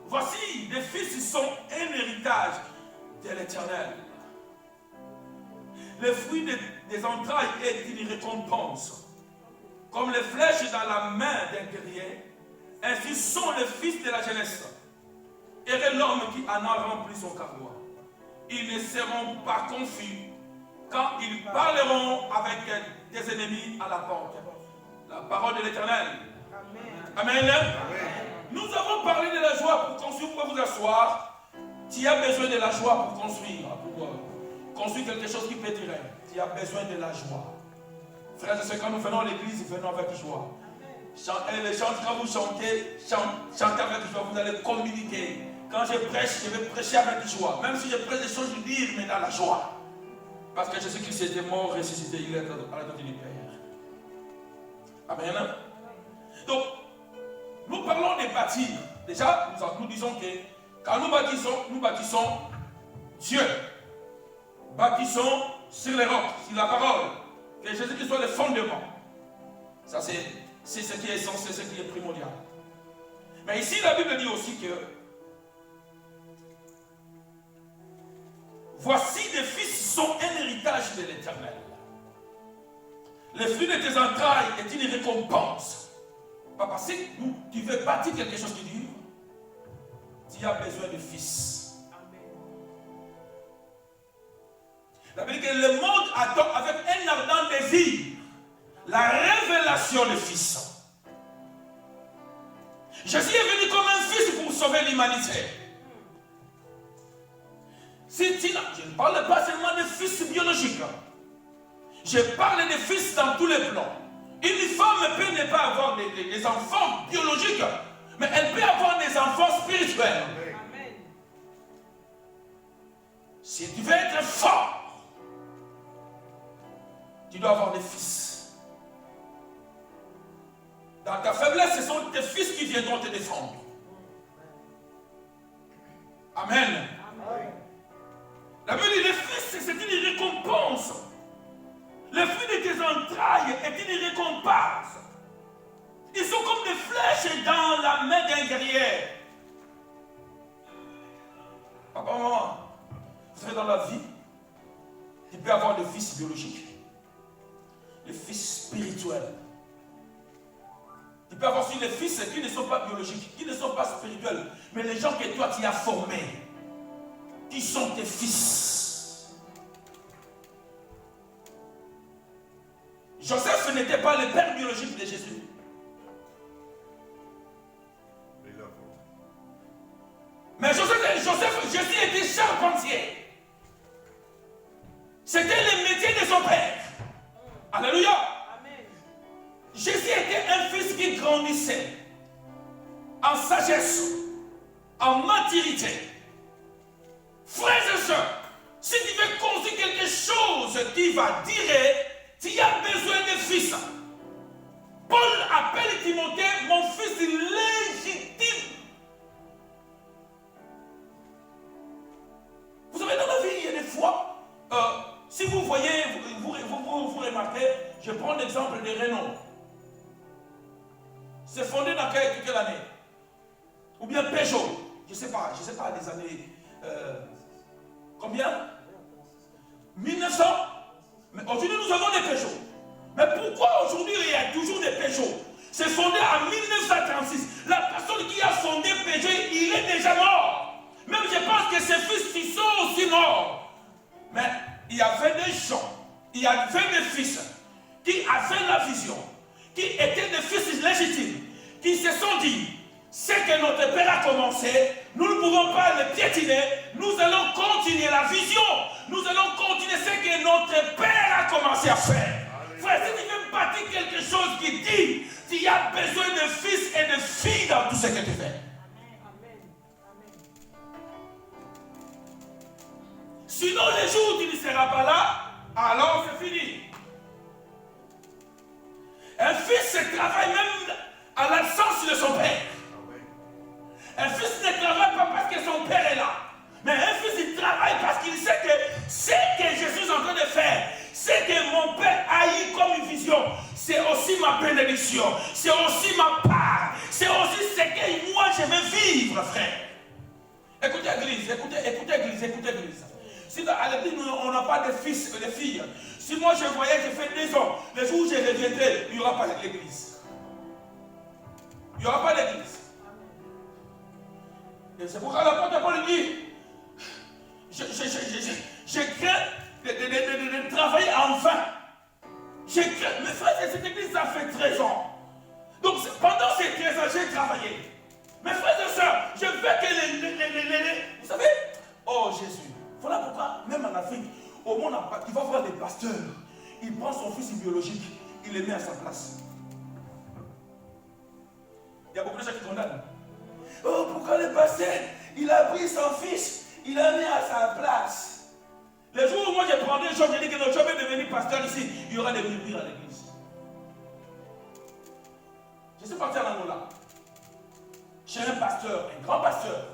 Voici, les fils sont un héritage de l'Éternel. Le fruit des entrailles est une récompense. Comme les flèches dans la main d'un guerrier, ainsi sont les fils de la jeunesse. Et l'homme qui en a rempli son carreau. Ils ne seront pas confus quand ils parleront avec des ennemis à la porte. La parole de l'Éternel. Amen. Amen. Nous avons parlé de la joie pour construire. Vous pouvez vous asseoir. Tu as besoin de la joie pour construire. Pour construire quelque chose qui pétirait. Tu as besoin de la joie. Frères et sœurs, quand nous venons à l'église, venons avec joie. Les chants, quand vous chantez, chantez avec joie, vous allez communiquer. Quand je prêche, je vais prêcher avec joie. Même si je prêche des choses, je dis, mais dans la joie. Parce que Jésus-Christ était mort, ressuscité, il est à la droite du Père. Amen. Donc, nous parlons de bâtir. Déjà, nous disons que quand nous bâtissons Dieu. Bâtissons sur les rocs, sur la parole. Que Jésus-Christ soit le fondement. Ça, c'est ce qui est essentiel, ce qui est primordial. Mais ici, la Bible dit aussi que voici des fils sont un héritage de l'Éternel. Le fruit de tes entrailles est une récompense. Papa, si tu veux bâtir quelque chose qui dure, tu as besoin de fils. La Bible dit que le monde attend avec un ardent désir la révélation du Fils. Jésus est venu comme un fils pour sauver l'humanité. Je ne parle pas seulement de fils biologiques. Je parle de fils dans tous les plans. Une femme peut ne pas avoir des enfants biologiques, mais elle peut avoir des enfants spirituels. Amen. Si tu veux être fort, tu dois avoir des fils. Dans ta faiblesse, ce sont tes fils qui viendront te défendre. Amen. Amen. La Bible dit, les fils, c'est une récompense. Le fruit de tes entrailles est une récompense. Ils sont comme des flèches dans la main d'un guerrier. Papa, maman, vous savez, dans la vie, tu peux avoir des fils biologiques, des fils spirituels. Tu peux avoir aussi des fils qui ne sont pas biologiques, qui ne sont pas spirituels, mais les gens que toi tu as formés, qui sont tes fils. Joseph n'était pas le père biologique de Jésus. Mais Jésus était charpentier. Alléluia. Amen. Jésus était un fils qui grandissait en sagesse, en maturité. Frères et sœurs, si tu veux construire quelque chose qui va durer, tu as besoin de fils. Paul appelle Timothée mon fils légitime. Vous savez, dans la vie, il y a des fois, si vous voyez, vous remarquez, je prends l'exemple de Renault. C'est fondé dans quelle année? Ou bien Peugeot, je ne sais pas des années. Combien? 1900. Mais aujourd'hui, nous avons des Peugeot. Mais pourquoi aujourd'hui il y a toujours des Peugeot? C'est fondé en 1936. La personne qui a fondé Peugeot, il est déjà mort. Même je pense que ses fils sont aussi morts. Mais il y avait des gens, il y avait des fils qui avaient la vision, qui étaient des fils légitimes, qui se sont dit, ce que notre Père a commencé, nous ne pouvons pas le piétiner, nous allons continuer la vision, nous allons continuer ce que notre Père a commencé à faire. Frère, si tu veux bâtir quelque chose qui dit, tu as besoin de fils et de filles dans tout ce que tu fais. Sinon, les jours où tu ne seras pas là, alors c'est fini. Un fils se travaille même à l'absence de son père. Un fils ne travaille pas parce que son père est là. Mais un fils, il travaille parce qu'il sait que ce que Jésus est en train de faire, ce que mon père a eu comme une vision, c'est aussi ma bénédiction, c'est aussi ma part, c'est aussi ce que moi je vais vivre, frère. Écoutez l'église, écoutez. Si à l'église on n'a pas de fils et de filles, si moi je voyais, je fais 2 ans, le jour où je reviendrai, il n'y aura pas l'église. Il n'y aura pas l'église. Et c'est pourquoi l'apôtre Paul dit, je crains de travailler en vain. Je crains, mes frères, cette église a fait 13 ans. Donc pendant ces 13 ans, j'ai travaillé. Mes frères et sœurs, je veux que vous savez, oh Jésus, voilà pourquoi, même en Afrique, au monde, il va voir des pasteurs. Il prend son fils biologique, il le met à sa place. Il y a beaucoup de gens qui condamnent. Oh, pourquoi le pasteur, il a pris son fils, il l'a mis à sa place. Le jour où moi je prendrai un job, je dis que notre job est devenir pasteur ici, il y aura des murmures à l'église. Je suis parti en Angola. Chez un pasteur, un grand pasteur.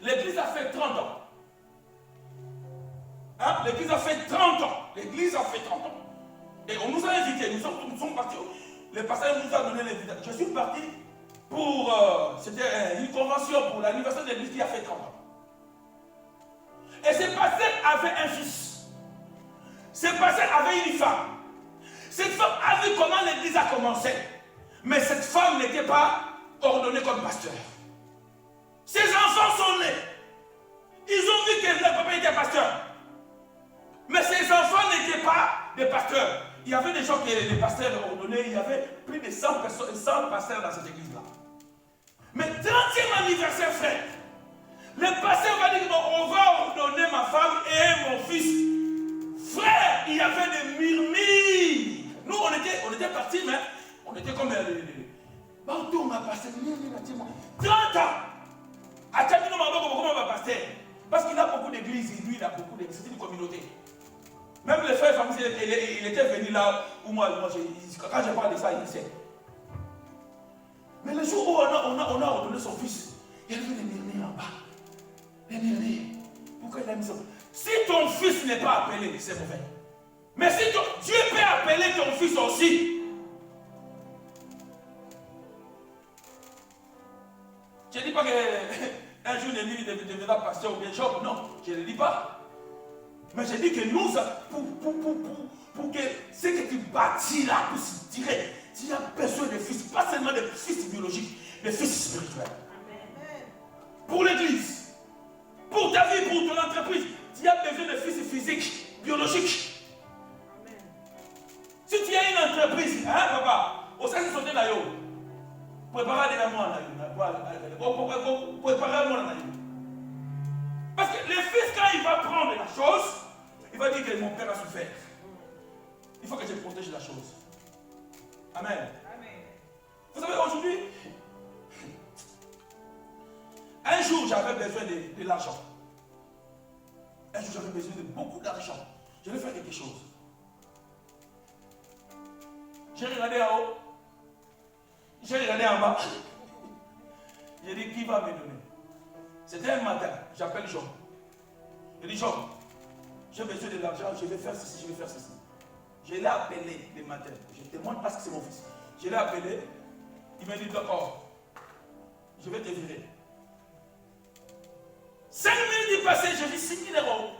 L'église a fait 30 ans. Hein? L'église a fait 30 ans. L'église a fait 30 ans. Et on nous a invités, nous sommes partis. Le pasteur nous a donné l'invitation. Je suis parti pour, c'était une convention pour l'anniversaire de l'église qui a fait 30 ans. Et ce pasteur avait un fils. Ce pasteur avait une femme. Cette femme a vu comment l'église a commencé. Mais cette femme n'était pas ordonnée comme pasteur. Ses enfants sont nés. Ils ont vu que leur papa était pasteur. Mais ses enfants n'étaient pas des pasteurs. Il y avait des gens qui étaient des pasteurs ordonnés. Il y avait plus de 100 pasteurs dans cette église-là. Mais 30e anniversaire, frère, le pasteur va dire, bon, on va ordonner ma femme et mon fils. Frère, il y avait des murmures. Nous, on était partis, mais on était comme on a passé 30 ans. À Tchamino, comment on va passer? Parce qu'il a beaucoup d'églises, lui, il a beaucoup d'églises, c'est une communauté. Même les frères et familles, il était venu là où moi quand je parle de ça, il sait. Mais le jour où on a ordonné son fils, il y avait des murmures en bas. Des murmures. Pourquoi il a mis ça? Si ton fils n'est pas appelé, c'est mauvais. Mais si Dieu peut appeler ton fils aussi. Je ne dis pas qu'un jour il deviendra pasteur ou bien Job, non, je ne le dis pas. Mais je dis que nous, pour que ce que tu bâtis là, pour se tirer, tu as besoin de fils, pas seulement de fils biologiques, de fils spirituels. Amen. Pour l'église, pour ta vie, pour ton entreprise, tu as besoin de fils physiques, biologiques. Amen. Si tu as une entreprise, hein, papa, au sein de son dénaïo, préparez des mois, parce que le fils, quand il va prendre la chose, il va dire que mon père a souffert. Il faut que je protège la chose. Amen. Amen. Vous savez, aujourd'hui, un jour, j'avais besoin de l'argent. Un jour, j'avais besoin de beaucoup d'argent. Je vais faire quelque chose. J'ai regardé en haut. J'ai regardé en bas. J'ai dit, qui va me donner? C'était un matin. J'appelle Jean. Je dis, Jean, j'ai besoin de l'argent, je vais faire ceci, je vais faire ceci. Je l'ai appelé le matin. Je ne demande pas ce que c'est mon fils. Je l'ai appelé. Il m'a dit, d'accord, je vais te virer. 5 minutes passées, j'ai dit 6 000 euros.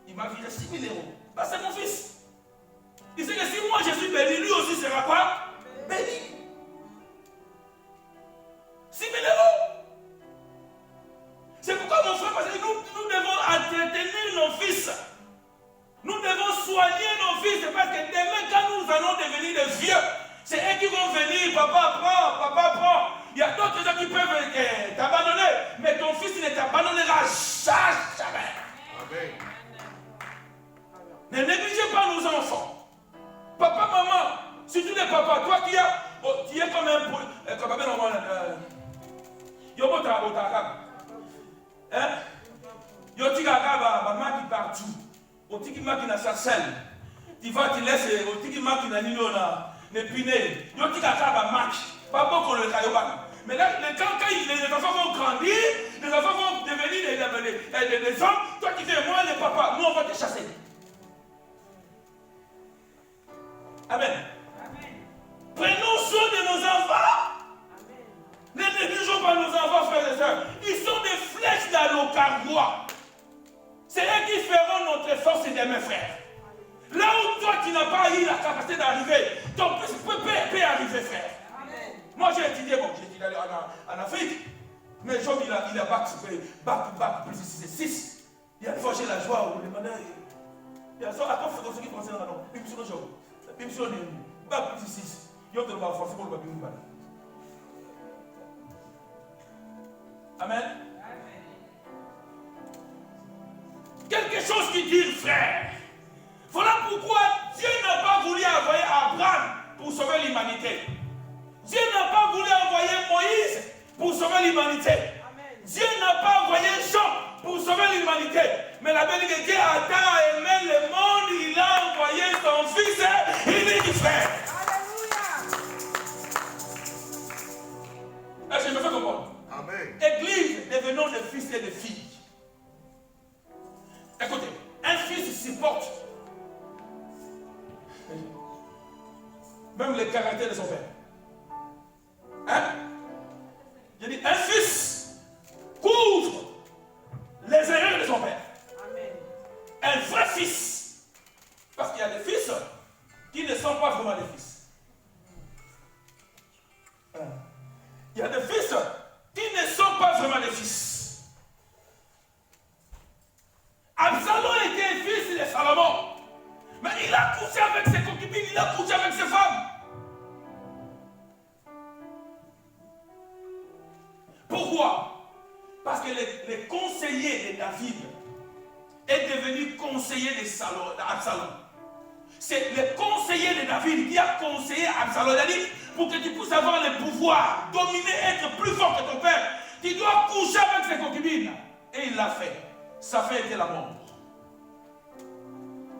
Il m'a viré 6 000 euros. Bah, c'est mon fils. Il sait que si moi je suis béni, lui aussi sera quoi? Béni. 6 000 euros. C'est pourquoi mon frère, parce que nous devons entretenir nos fils. Nous devons soigner nos fils. Parce que demain, quand nous allons devenir des vieux, c'est eux qui vont venir. Papa prend, papa prend. Il y a d'autres gens qui peuvent t'abandonner. Mais ton fils ne t'abandonnera jamais. Amen. Ne négligez pas nos enfants. Papa, maman, surtout les papas, toi qui es comme un papa normal. Hein? Yo tika kaba maki partout. O tiki maki na sarcelle. Tu vas te laisser o tiki maki na nino na nepine. Yo tika kaba maki. Pas beaucoup le kayoba. Mais là, quand les enfants vont grandir, les enfants vont devenir des hommes, toi qui fais moi les papas, nous on va te chasser. Amen. Amen. Prenons soin de nos enfants. Ne négligeons pas nos enfants, frères et sœurs. Ils sont des flèches dans nos carbois. C'est eux qui feront notre force et mes frères. Là où toi tu n'as pas eu la capacité d'arriver, ton fils peut arriver, frère. Amen. Moi j'ai étudié en Afrique. Mais Job il a bac plus 6. Il a forgé la joie. Il a fait ce qui concerne la langue. Bim sur le Job. Bim sur le bac plus 6. Il a forcé pour le bac. Amen. Quelque chose qui dit, frère. Voilà pourquoi Dieu n'a pas voulu envoyer Abraham pour sauver l'humanité. Dieu n'a pas voulu envoyer Moïse pour sauver l'humanité. Dieu n'a pas envoyé Jean pour sauver l'humanité. Mais la Bible dit que Dieu a tant aimé le monde, il a envoyé son fils unique, frère. Alléluia. Est-ce que je me fais comprendre? Amen. Église, devenons des fils et des filles. Écoutez, un fils supporte même le caractère de son père. Hein? Je dis, un fils couvre les erreurs de son père. Amen. Un vrai fils. Parce qu'il y a des fils qui ne sont pas vraiment des fils. Il y a des fils qui ne sont pas vraiment des fils. Absalom était fils de Salomon. Mais il a couché avec ses concubines, il a couché avec ses femmes. Pourquoi? Parce que le conseiller de David est devenu conseiller d'Absalom. C'est le conseiller de David qui a conseillé Absalom. Il a dit, pour que tu puisses avoir le pouvoir, dominer, être plus fort que ton père, tu dois coucher avec ses concubines. Et il l'a fait. Sa fin était la mort.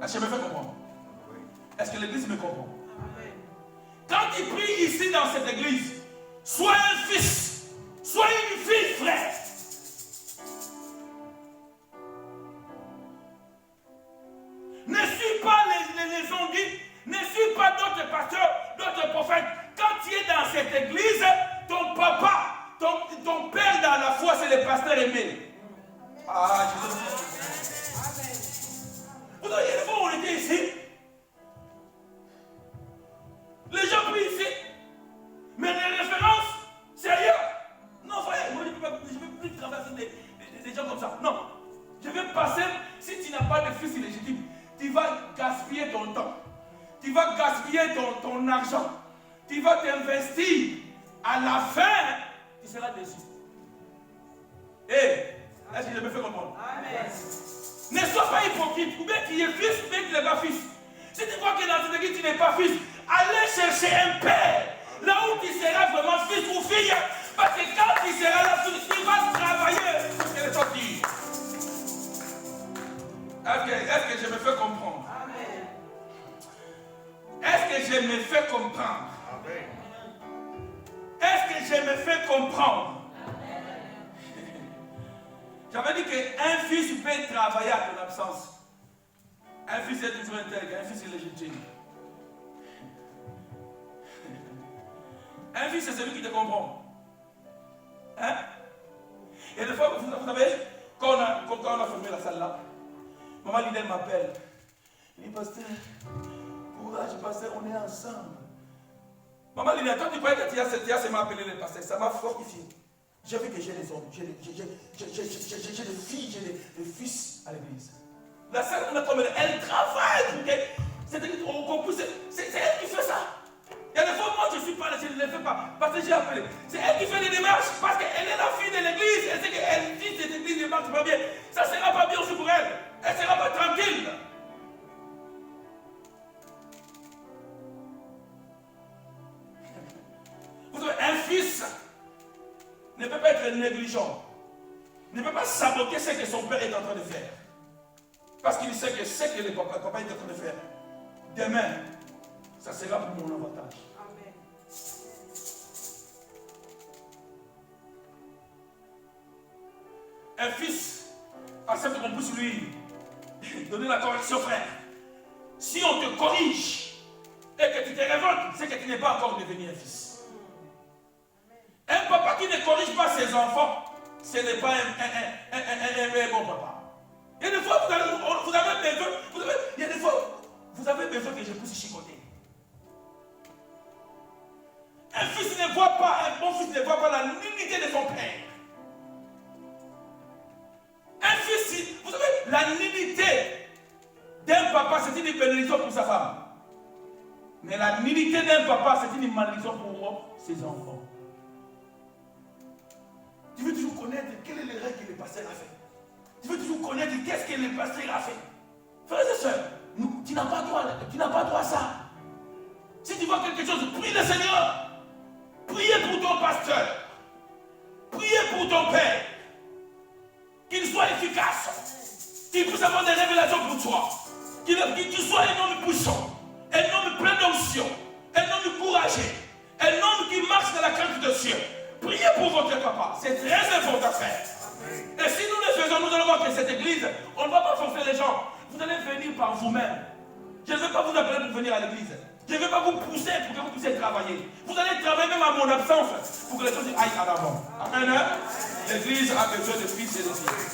Est-ce que je me fais comprendre? Est-ce que l'église me comprend? Amen. Quand il prie ici dans cette église, sois un fils, sois une fille, frère. Ne suis pas les onguis, ne suis pas d'autres pasteurs, d'autres prophètes. Quand tu es dans cette église, ton papa, ton père dans la foi, c'est le pasteur aimé. Ah, vous voyez, une fois on était ici, les gens prient ici, mais les références, c'est ailleurs. Non, frère, moi je ne vais plus traverser des gens comme ça. Non, je vais passer, si tu n'as pas de fils illégitime, tu vas gaspiller ton temps, tu vas gaspiller ton argent, tu vas t'investir. À la fin, tu seras déçu. Est-ce que je me fais comprendre? Amen. Ne sois pas hypocrite. Ou bien tu es fils, ou bien tu n'es pas fils. Si tu vois que dans n'es pas fils, allez chercher un père. Là où tu seras vraiment fils ou fille. Parce que quand tu seras là, tu vas travailler. Elle est sortie. Est-ce que je me fais comprendre? Amen. Est-ce que je me fais comprendre? Amen. Est-ce que je me fais comprendre? J'avais dit qu'un fils peut travailler à ton absence. Un fils est toujours intègre, un fils est légitime. Un fils, c'est celui qui te comprend. Hein? Et des fois, vous savez, quand on a fermé la salle là, maman Lidel m'appelle. Il dit, pasteur, courage, pasteur, on est ensemble. Maman Lidel, toi tu croyais que tu as seulement appelé le pasteur, ça m'a fortifié. J'ai vu que j'ai des hommes, j'ai des filles, j'ai des fils à l'église. La salle, elle travaille. C'est elle qui fait ça. Il y a des fois, moi je ne suis pas là, je ne le fais pas. Parce que j'ai appelé. C'est elle qui fait les démarches. Parce qu'elle est la fille de l'église. Elle sait qu'elle dit que cette église ne marche pas bien. Ça ne sera pas bien aussi pour elle. Elle ne sera pas tranquille. Vous savez, un fils ne peut pas être négligent. Ne peut pas saboter ce que son père est en train de faire. Parce qu'il sait que ce que le papa est en train de faire, demain, ça sera pour mon avantage. Amen. Un fils accepte qu'on puisse lui donner la correction, frère. Si on te corrige et que tu te révoltes, c'est que tu n'es pas encore devenu un fils. Un papa qui ne corrige pas ses enfants, ce n'est pas un bon papa. Il y a des fois, vous avez besoin que je puisse chicoter. Un fils ne voit pas, un bon fils ne voit pas la nullité de son père. Un fils, vous savez, la nullité d'un papa, c'est une bénédiction pour sa femme. Mais la nullité d'un papa, c'est une malédiction pour ses enfants. Tu veux toujours connaître quelle est l'erreur que le pasteur a fait. Tu veux toujours connaître qu'est-ce que le pasteur a fait. Frères et sœurs, tu n'as pas droit à ça. Si tu vois quelque chose, prie le Seigneur. Priez pour ton pasteur. Priez pour ton père. Qu'il soit efficace. Qu'il puisse avoir des révélations pour toi. Qu'il soit un homme puissant. Un homme plein d'onction. Un homme courageux. Un homme qui marche dans la crainte de Dieu. Priez pour votre papa. C'est très important à faire. Et si nous le faisons, nous allons voir que cette église, on ne va pas forcer les gens. Vous allez venir par vous-même. Je ne vais pas vous appeler pour venir à l'église. Je ne vais pas vous pousser pour que vous puissiez travailler. Vous allez travailler même à mon absence pour que les choses aillent à l'avant. Amen. L'église a besoin de fils et de filles.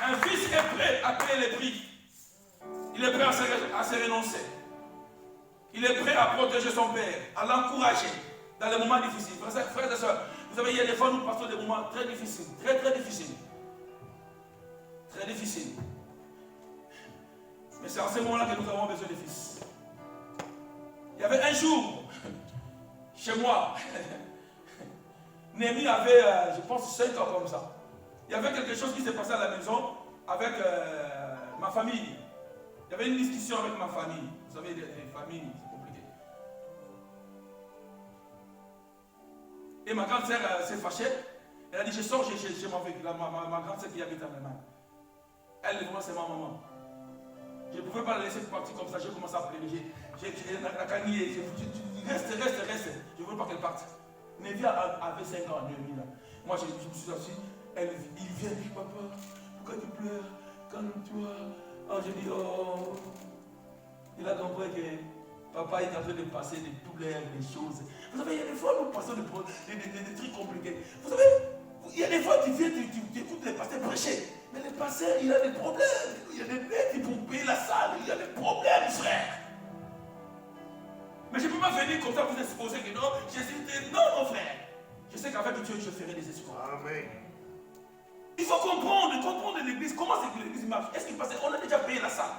Un fils est prêt à payer les prix. Il est prêt à se renoncer. Il est prêt à protéger son père, à l'encourager dans les moments difficiles. Frères et sœurs, vous savez, il y a des fois nous passons des moments très difficiles. Très difficiles. Très difficiles. Mais c'est en ce moment-là que nous avons besoin de fils. Il y avait un jour, chez moi, Némi avait, je pense, 5 ans comme ça. Il y avait quelque chose qui s'est passé à la maison avec ma famille. Il y avait une discussion avec ma famille. Vous savez, les familles, c'est compliqué. Et ma grande sœur s'est fâchée. Elle a dit, je sors, je m'en vais. Ma grande sœur qui habite à Allemagne. Elle, moi, c'est ma maman. Je ne pouvais pas la laisser partir comme ça. J'ai commencé à pleurer. La canille, reste. Je ne veux pas qu'elle parte. Nevia avait 5 ans, Némi, là. Moi, je me suis assis. Il vient, il dit, papa, pourquoi tu pleures? Calme-toi. Oh, je dis, oh. Il a compris que papa est en train de passer des douleurs, des choses. Vous savez, il y a des fois, nous passons des trucs compliqués. Vous savez, il y a des fois, tu viens, tu écoutes les pasteurs prêcher. Mais le pasteur, il a des problèmes. Il y a des dettes pour payer la salle. Il y a des problèmes, frère. Mais je ne peux pas venir comme ça vous exposer que non, non, mon frère. Je sais qu'avec Dieu, je ferai des espoirs. Amen. Il faut comprendre l'église. Comment c'est que l'église marche? Est-ce qu'il passe? On a déjà payé la salle.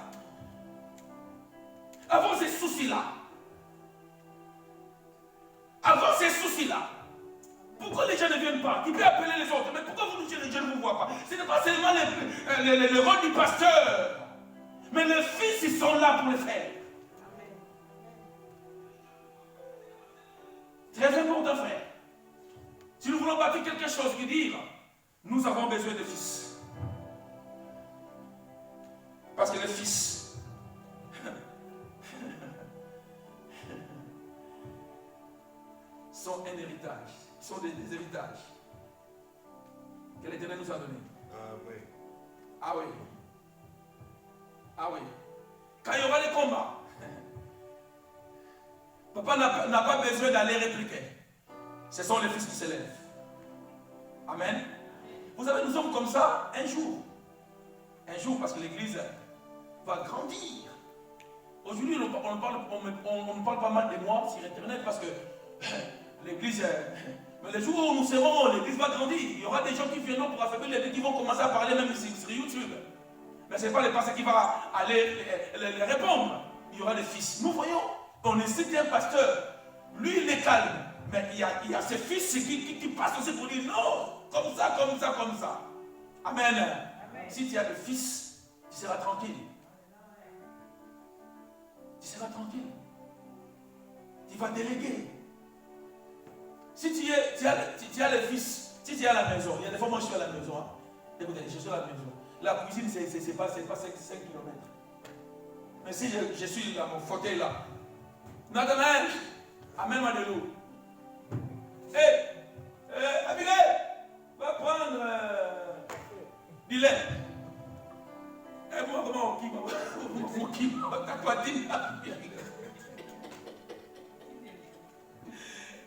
Avant ces soucis-là. Pourquoi les gens ne viennent pas? Il peut appeler les autres. Mais pourquoi vous nous dites que les gens ne vous voient pas? Ce n'est pas seulement le rôle du pasteur. Mais le fils sont là pour le faire. Très important, frère. Si nous voulons bâtir quelque chose qui dit, nous avons besoin de fils. Parce que les fils sont un héritage, sont des héritages que l'Éternel nous a donnés. Ah oui. Ah oui. Ah oui. Quand il y aura les combats, papa n'a pas besoin d'aller répliquer. Ce sont les fils qui s'élèvent. Amen. Vous savez, nous sommes comme ça un jour. Un jour, parce que l'Église va grandir. Aujourd'hui, on parle pas mal de moi sur Internet parce que l'Église... Mais les jours où nous serons, l'Église va grandir. Il y aura des gens qui viendront pour affaiblir l'Église, qui vont commencer à parler même sur YouTube. Mais ce n'est pas le pasteur qui va aller les répondre. Il y aura des fils. Nous voyons, on est cité un pasteur. Lui, il est calme. Mais il y a ses fils qui passent aussi pour dire non, comme ça, comme ça, comme ça. Amen. Amen. Si tu as des fils, tu seras tranquille. Tu seras tranquille. Tu vas déléguer. Si tu as les fils, si tu es à la maison, il y a des fois moi je suis à la maison. Hein. Écoutez, je suis à la maison. La cuisine, c'est pas 5 km. Mais si je suis dans mon fauteuil là, Nathanaël, amène-moi de l'eau. Abigail, va prendre du lait. Et moi, comment on qui t'as pas dit?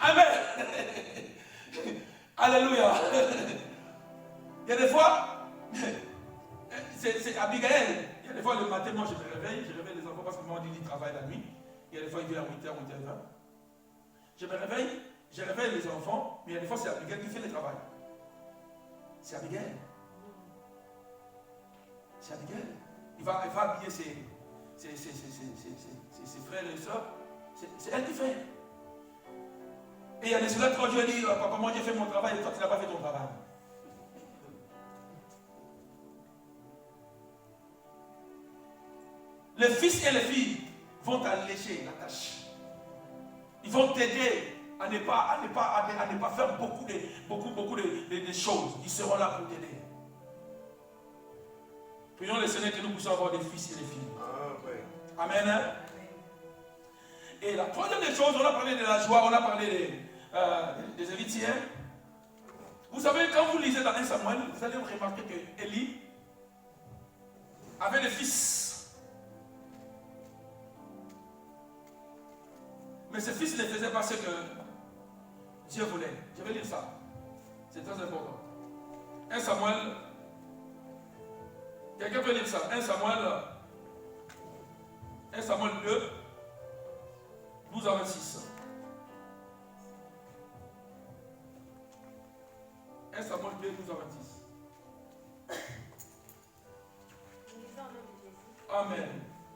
Amen. Alléluia. Il y a des fois, c'est Abigail. Il y a des fois le matin, moi je me réveille les enfants parce que moi on dit qu'ils travaillent la nuit. Il y a des fois il vient à 8h, 8h20. Je me réveille, je réveille les enfants, mais il y a des fois c'est Abigail qui fait le travail. C'est Abigail. C'est Abigail. Il va habiller ses frères et sœurs. C'est elle qui fait. Et il y a des cela 3 jours, il dit, papa, moi j'ai fait mon travail et toi tu n'as pas fait ton travail. Les fils et les filles vont t'alléger la tâche. Ils vont t'aider à ne pas faire beaucoup de choses. Ils seront là pour t'aider. Prions le Seigneur que nous puissions avoir des fils et des filles. Amen. Amen. Et la troisième des choses, on a parlé de la joie, on a parlé des héritiers. Vous savez, quand vous lisez dans 1 Samuel, vous allez remarquer que Élie avait des fils. Mais ces fils ne faisaient pas ce que Dieu voulait. Je vais lire ça. C'est très important. 1 Samuel. Quelqu'un peut lire ça. 1 Samuel 2. 12 à 26. 1 Samuel 2, 12 à 26. Amen.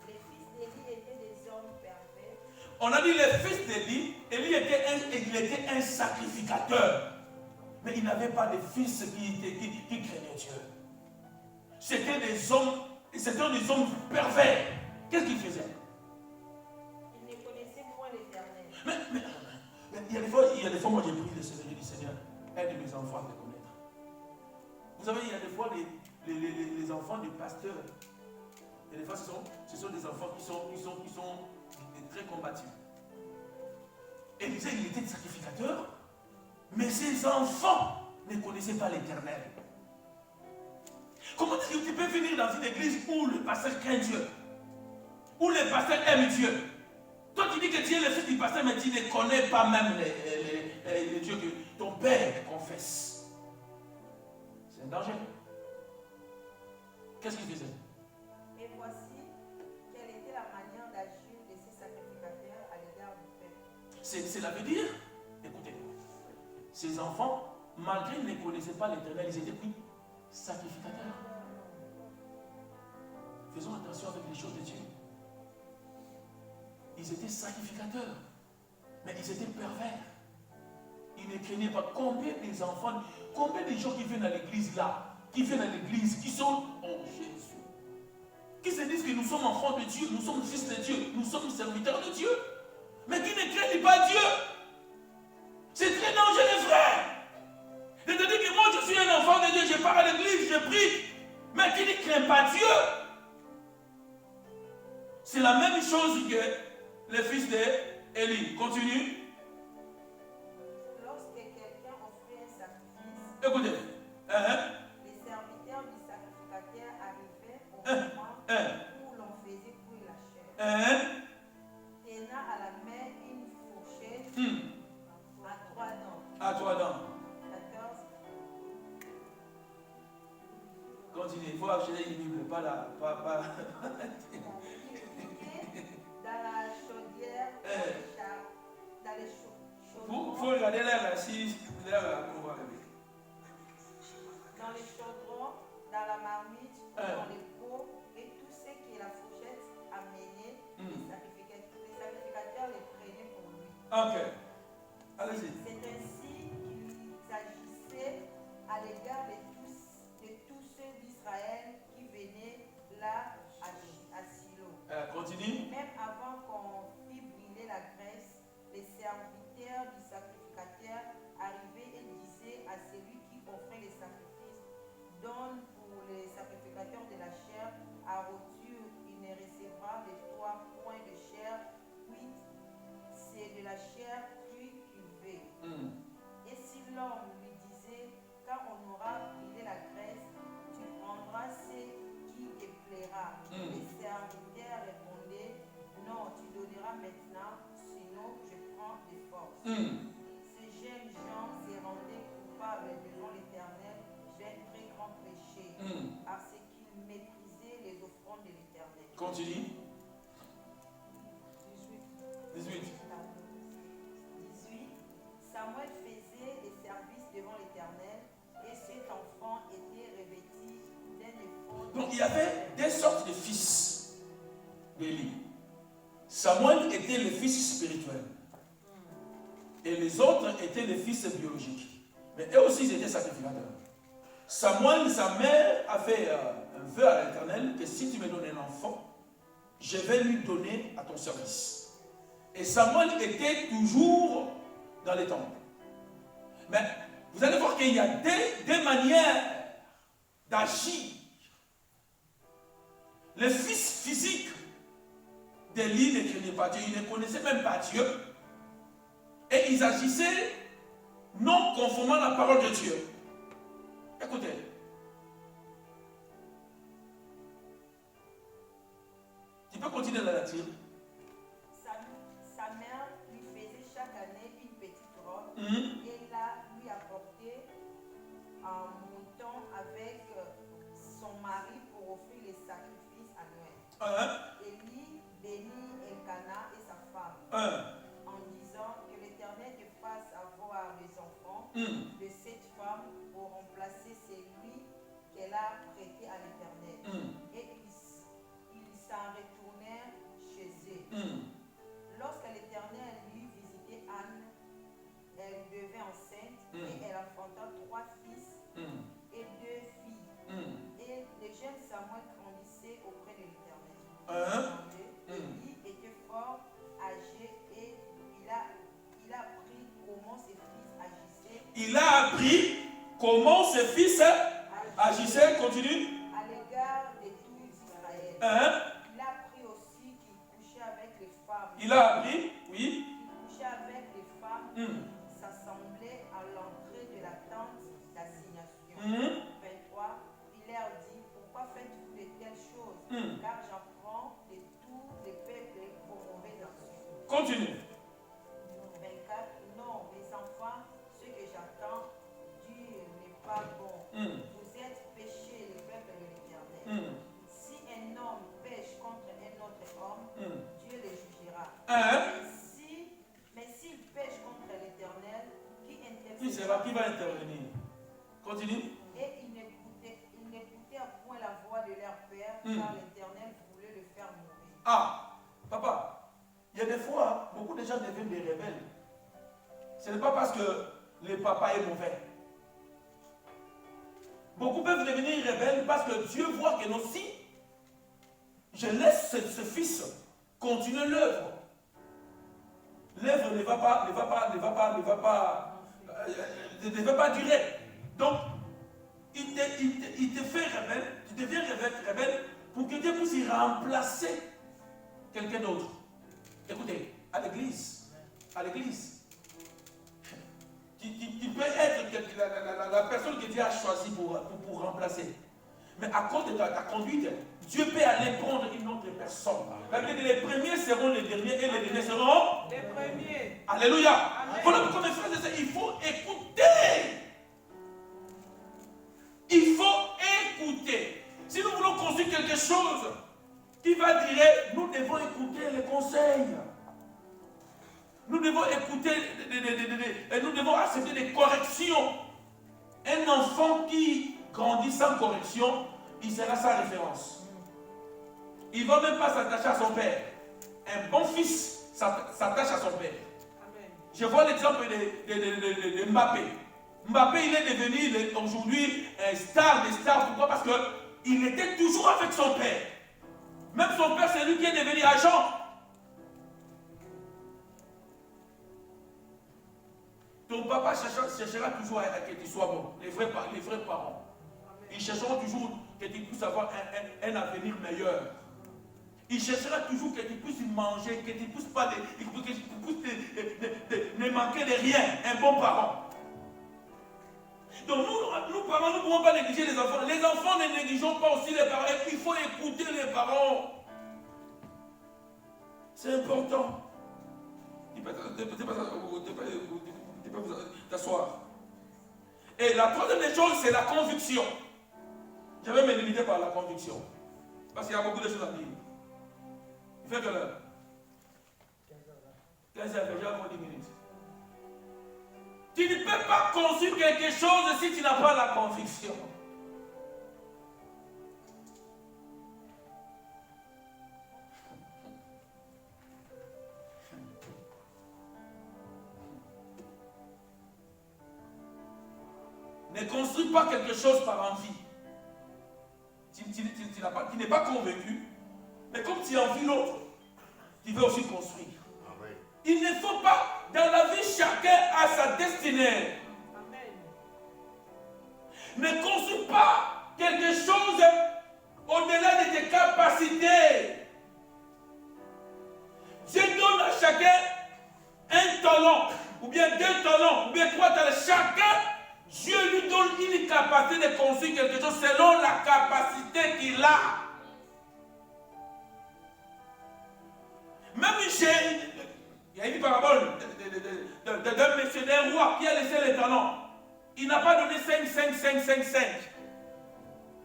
Les fils d'Élie étaient des hommes pervers. On a dit les fils d'Élie, Élie était un sacrificateur. Mais il n'avait pas de fils qui craignaient Dieu. C'était des hommes pervers. Qu'est-ce qu'ils faisaient? Ils ne connaissaient point l'Éternel. Mais il y a des fois, moi j'ai prié le Seigneur, j'ai dit Seigneur, aide mes enfants à te connaître. Vous savez, il y a des fois les enfants des pasteurs, et des fois ce sont des enfants qui sont très combatifs. Élisée, il était sacrificateur, mais ses enfants ne connaissaient pas l'Éternel. Comment est-ce que tu peux venir dans une église où le pasteur craint Dieu, où le pasteur aime Dieu? Toi tu dis que tu es le fils du pasteur, mais tu ne connais pas même les dieux que ton père confesse. C'est un danger. Qu'est-ce qu'il faisait? Et voici quelle était la manière d'agir de ces sacrificateurs à l'égard du peuple. Cela veut dire, écoutez, ces enfants, malgré qu'ils ne connaissaient pas l'Éternel, ils étaient pris sacrificateurs. Faisons attention avec les choses de Dieu. Ils étaient sacrificateurs, mais ils étaient pervers. Ils ne craignaient pas. Combien des enfants, combien de gens qui viennent à l'église là, qui viennent à l'église, qui sont en Jésus, qui se disent que nous nous sommes enfants de Dieu, nous sommes fils de Dieu, nous sommes serviteurs de Dieu. Mais qui ne craignent pas Dieu. C'est très dangereux, les frères. De te dire que moi je suis un enfant de Dieu, je pars à l'église, je prie. Mais qui ne craint pas Dieu. C'est la même chose que les fils d'Élie. Continue. Lorsque quelqu'un offrait un sacrifice, Écoutez. les serviteurs du sacrificateur arrivaient au moment où l'on faisait cuire la chair. Tenant à la main une fourchette à 3 dents. À 3 dents. 14. Continue. Il faut acheter une Bible, pas la. Dans la chaudière, dans les chaudrons. Il faut regarder l'air assise, l'air qu'on va regarder. Dans les chaudrons, dans la marmite, dans les pots, et tout ce que la fourchette amenait, les sacrificateurs les prenaient pour lui. Ok. Allez-y. C'est ainsi qu'ils agissaient à l'égard de tous ceux d'Israël qui venaient là à Silo. Continue. Même avant qu'on fît brûler la graisse, les serviteurs du sacrificateur arrivaient et disaient à celui qui offrait les sacrifices: donne pour les sacrificateurs de la chair à rôture, il ne recevra de toi point de chair cuite, c'est de la chair cuite qu'il veut. Et si l'homme lui disait: quand on aura brûlé la graisse, tu prendras ce qui te plaira. Les serviteurs répondaient: non, tu donneras maintenant, sinon je prends des forces. Ces jeunes gens se rendaient coupables devant l'Éternel d'un très grand péché, parce qu'ils méprisaient les offrandes de l'Éternel. Continue. 18. Samuel faisait des services devant l'Éternel, et cet enfant était revêtu d'un éphod. Donc il y avait des sortes de fils d'Élie. Samuel était le fils spirituel. Et les autres étaient les fils biologiques. Mais eux aussi, ils étaient sacrificateurs. Samuel, sa mère, a fait un vœu à l'Éternel que si tu me donnes un enfant, je vais lui donner à ton service. Et Samuel était toujours dans les temples. Mais vous allez voir qu'il y a des manières d'agir. Les fils physiques d'Élie ne craignaient pas Dieu, ils ne connaissaient même pas Dieu. Et ils agissaient non conformément à la parole de Dieu. Écoutez. Tu peux continuer la lecture. Sa mère lui faisait chaque année une petite robe et la lui apportait en montant avec son mari pour offrir les sacrifices annuels. Élie bénit Elkana et sa femme en disant que l'Éternel te fasse avoir des enfants de cette femme pour remplacer celui qu'elle a prêté à l'Éternel. Et ils s'en retournèrent chez eux. Lorsque l'Éternel lui visitait Anne, elle devint enceinte et elle enfanta 3 fils et 2 filles. Et le jeune Samuel grandissait auprès de l'Éternel. Élie était fort âgé et il a appris comment ses fils agissaient. Il a appris comment ses fils agissaient. Continue. À l'égard de tout Israël. Il a appris aussi qu'il couchait avec les femmes. Il a appris, oui. Il couchait avec les femmes. S'assemblait à l'entrée de la tente d'assignation. 23. Il leur dit: pourquoi faites-vous de telles choses? Car j'apprends de tous les peuples vos mauvaises actions. Continue. 24. Non, mes enfants, ce que j'attends, Dieu n'est pas bon. Vous êtes péchés, le peuple de l'Éternel. Si un homme pêche contre un autre homme, Dieu le jugera. Mais s'il pêche contre l'Éternel, qui va intervenir? Continue. Et ils n'écoutèrent point la voix de leur père, car l'Éternel voulait le faire mourir. Ah, papa, il y a des fois, beaucoup de gens deviennent des rebelles. Ce n'est pas parce que le papa est mauvais. Beaucoup peuvent devenir rebelles parce que Dieu voit que non, si je laisse ce fils continuer l'œuvre. L'œuvre ne va pas durer. Donc, il te fait rebelle, tu deviens rebelle pour que Dieu puisse y remplacer quelqu'un d'autre. Écoutez, à l'église, tu peux être la personne que Dieu a choisie pour remplacer. Mais à cause de ta conduite, Dieu peut aller prendre une autre personne. Les premiers seront les derniers et les derniers seront Les premiers. Alléluia. Amen. Voilà pourquoi mes frères et sœurs, il faut écouter. Il faut écouter. Si nous voulons construire quelque chose qui va durer, nous devons écouter les conseils. Nous devons écouter, nous devons accepter des corrections. Un enfant qui grandit sans correction, il sera sa référence. Il ne va même pas s'attacher à son père. Un bon fils s'attache à son père. Amen. Je vois l'exemple de Mbappé. Mbappé, il est devenu aujourd'hui un star des stars. Pourquoi? Parce qu'il était toujours avec son père. Même son père, c'est lui qui est devenu agent. Ton papa cherchera toujours à que tu sois bon. Les vrais parents. Ils chercheront toujours que tu puisses avoir un avenir meilleur. Ils chercheront toujours que tu puisses manger, que tu ne puisses pas ne manquer de rien. Un bon parent. Donc nous parents, nous ne pouvons pas négliger les enfants. Les enfants ne négligeons pas aussi les parents. Il faut écouter les parents. C'est important. Tu peux t'asseoir. Et la troisième des choses, c'est la conviction. Je vais me limiter par la conviction. Parce qu'il y a beaucoup de choses à dire. Il fait quelle heure? 15h, déjà encore 10 minutes. Tu ne peux pas construire quelque chose si tu n'as pas la conviction. Ne construis pas quelque chose par envie. Tu n'es pas convaincu, mais comme tu envies l'autre, tu veux aussi construire. Amen. Il ne faut pas, dans la vie, chacun a sa destinée. Amen. Ne construis pas quelque chose au-delà de tes capacités. Dieu donne à chacun un talent, ou bien 2 talents, ou bien 3 talents. Chacun, Dieu lui donne une capacité de construire quelque chose selon la capacité qu'il a. Même il y a une parabole d'un monsieur, d'un roi qui a laissé les talents. Il n'a pas donné 5.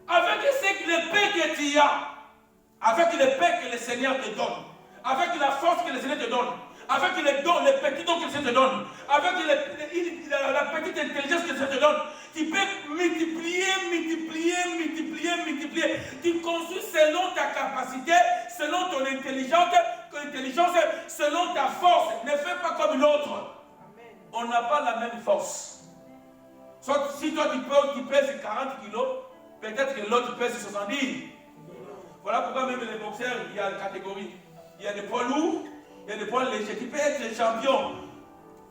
Avec l'épée que tu as, avec l'épée que le Seigneur te donne, avec la force que le Seigneur te donne, avec les dons, les petits dons que le Seigneur te donne, avec la petite intelligence que le Seigneur te donne, tu peux multiplier. Tu construis selon ta capacité, selon ton intelligence, selon ta force. Ne fais pas comme l'autre. On n'a pas la même force. Soit si toi tu pèses 40 kilos, peut-être que l'autre pèse 70. Voilà pourquoi même les boxeurs, il y a une catégorie. Il y a des poids lourds, il y a des poids légers. Tu peux être champion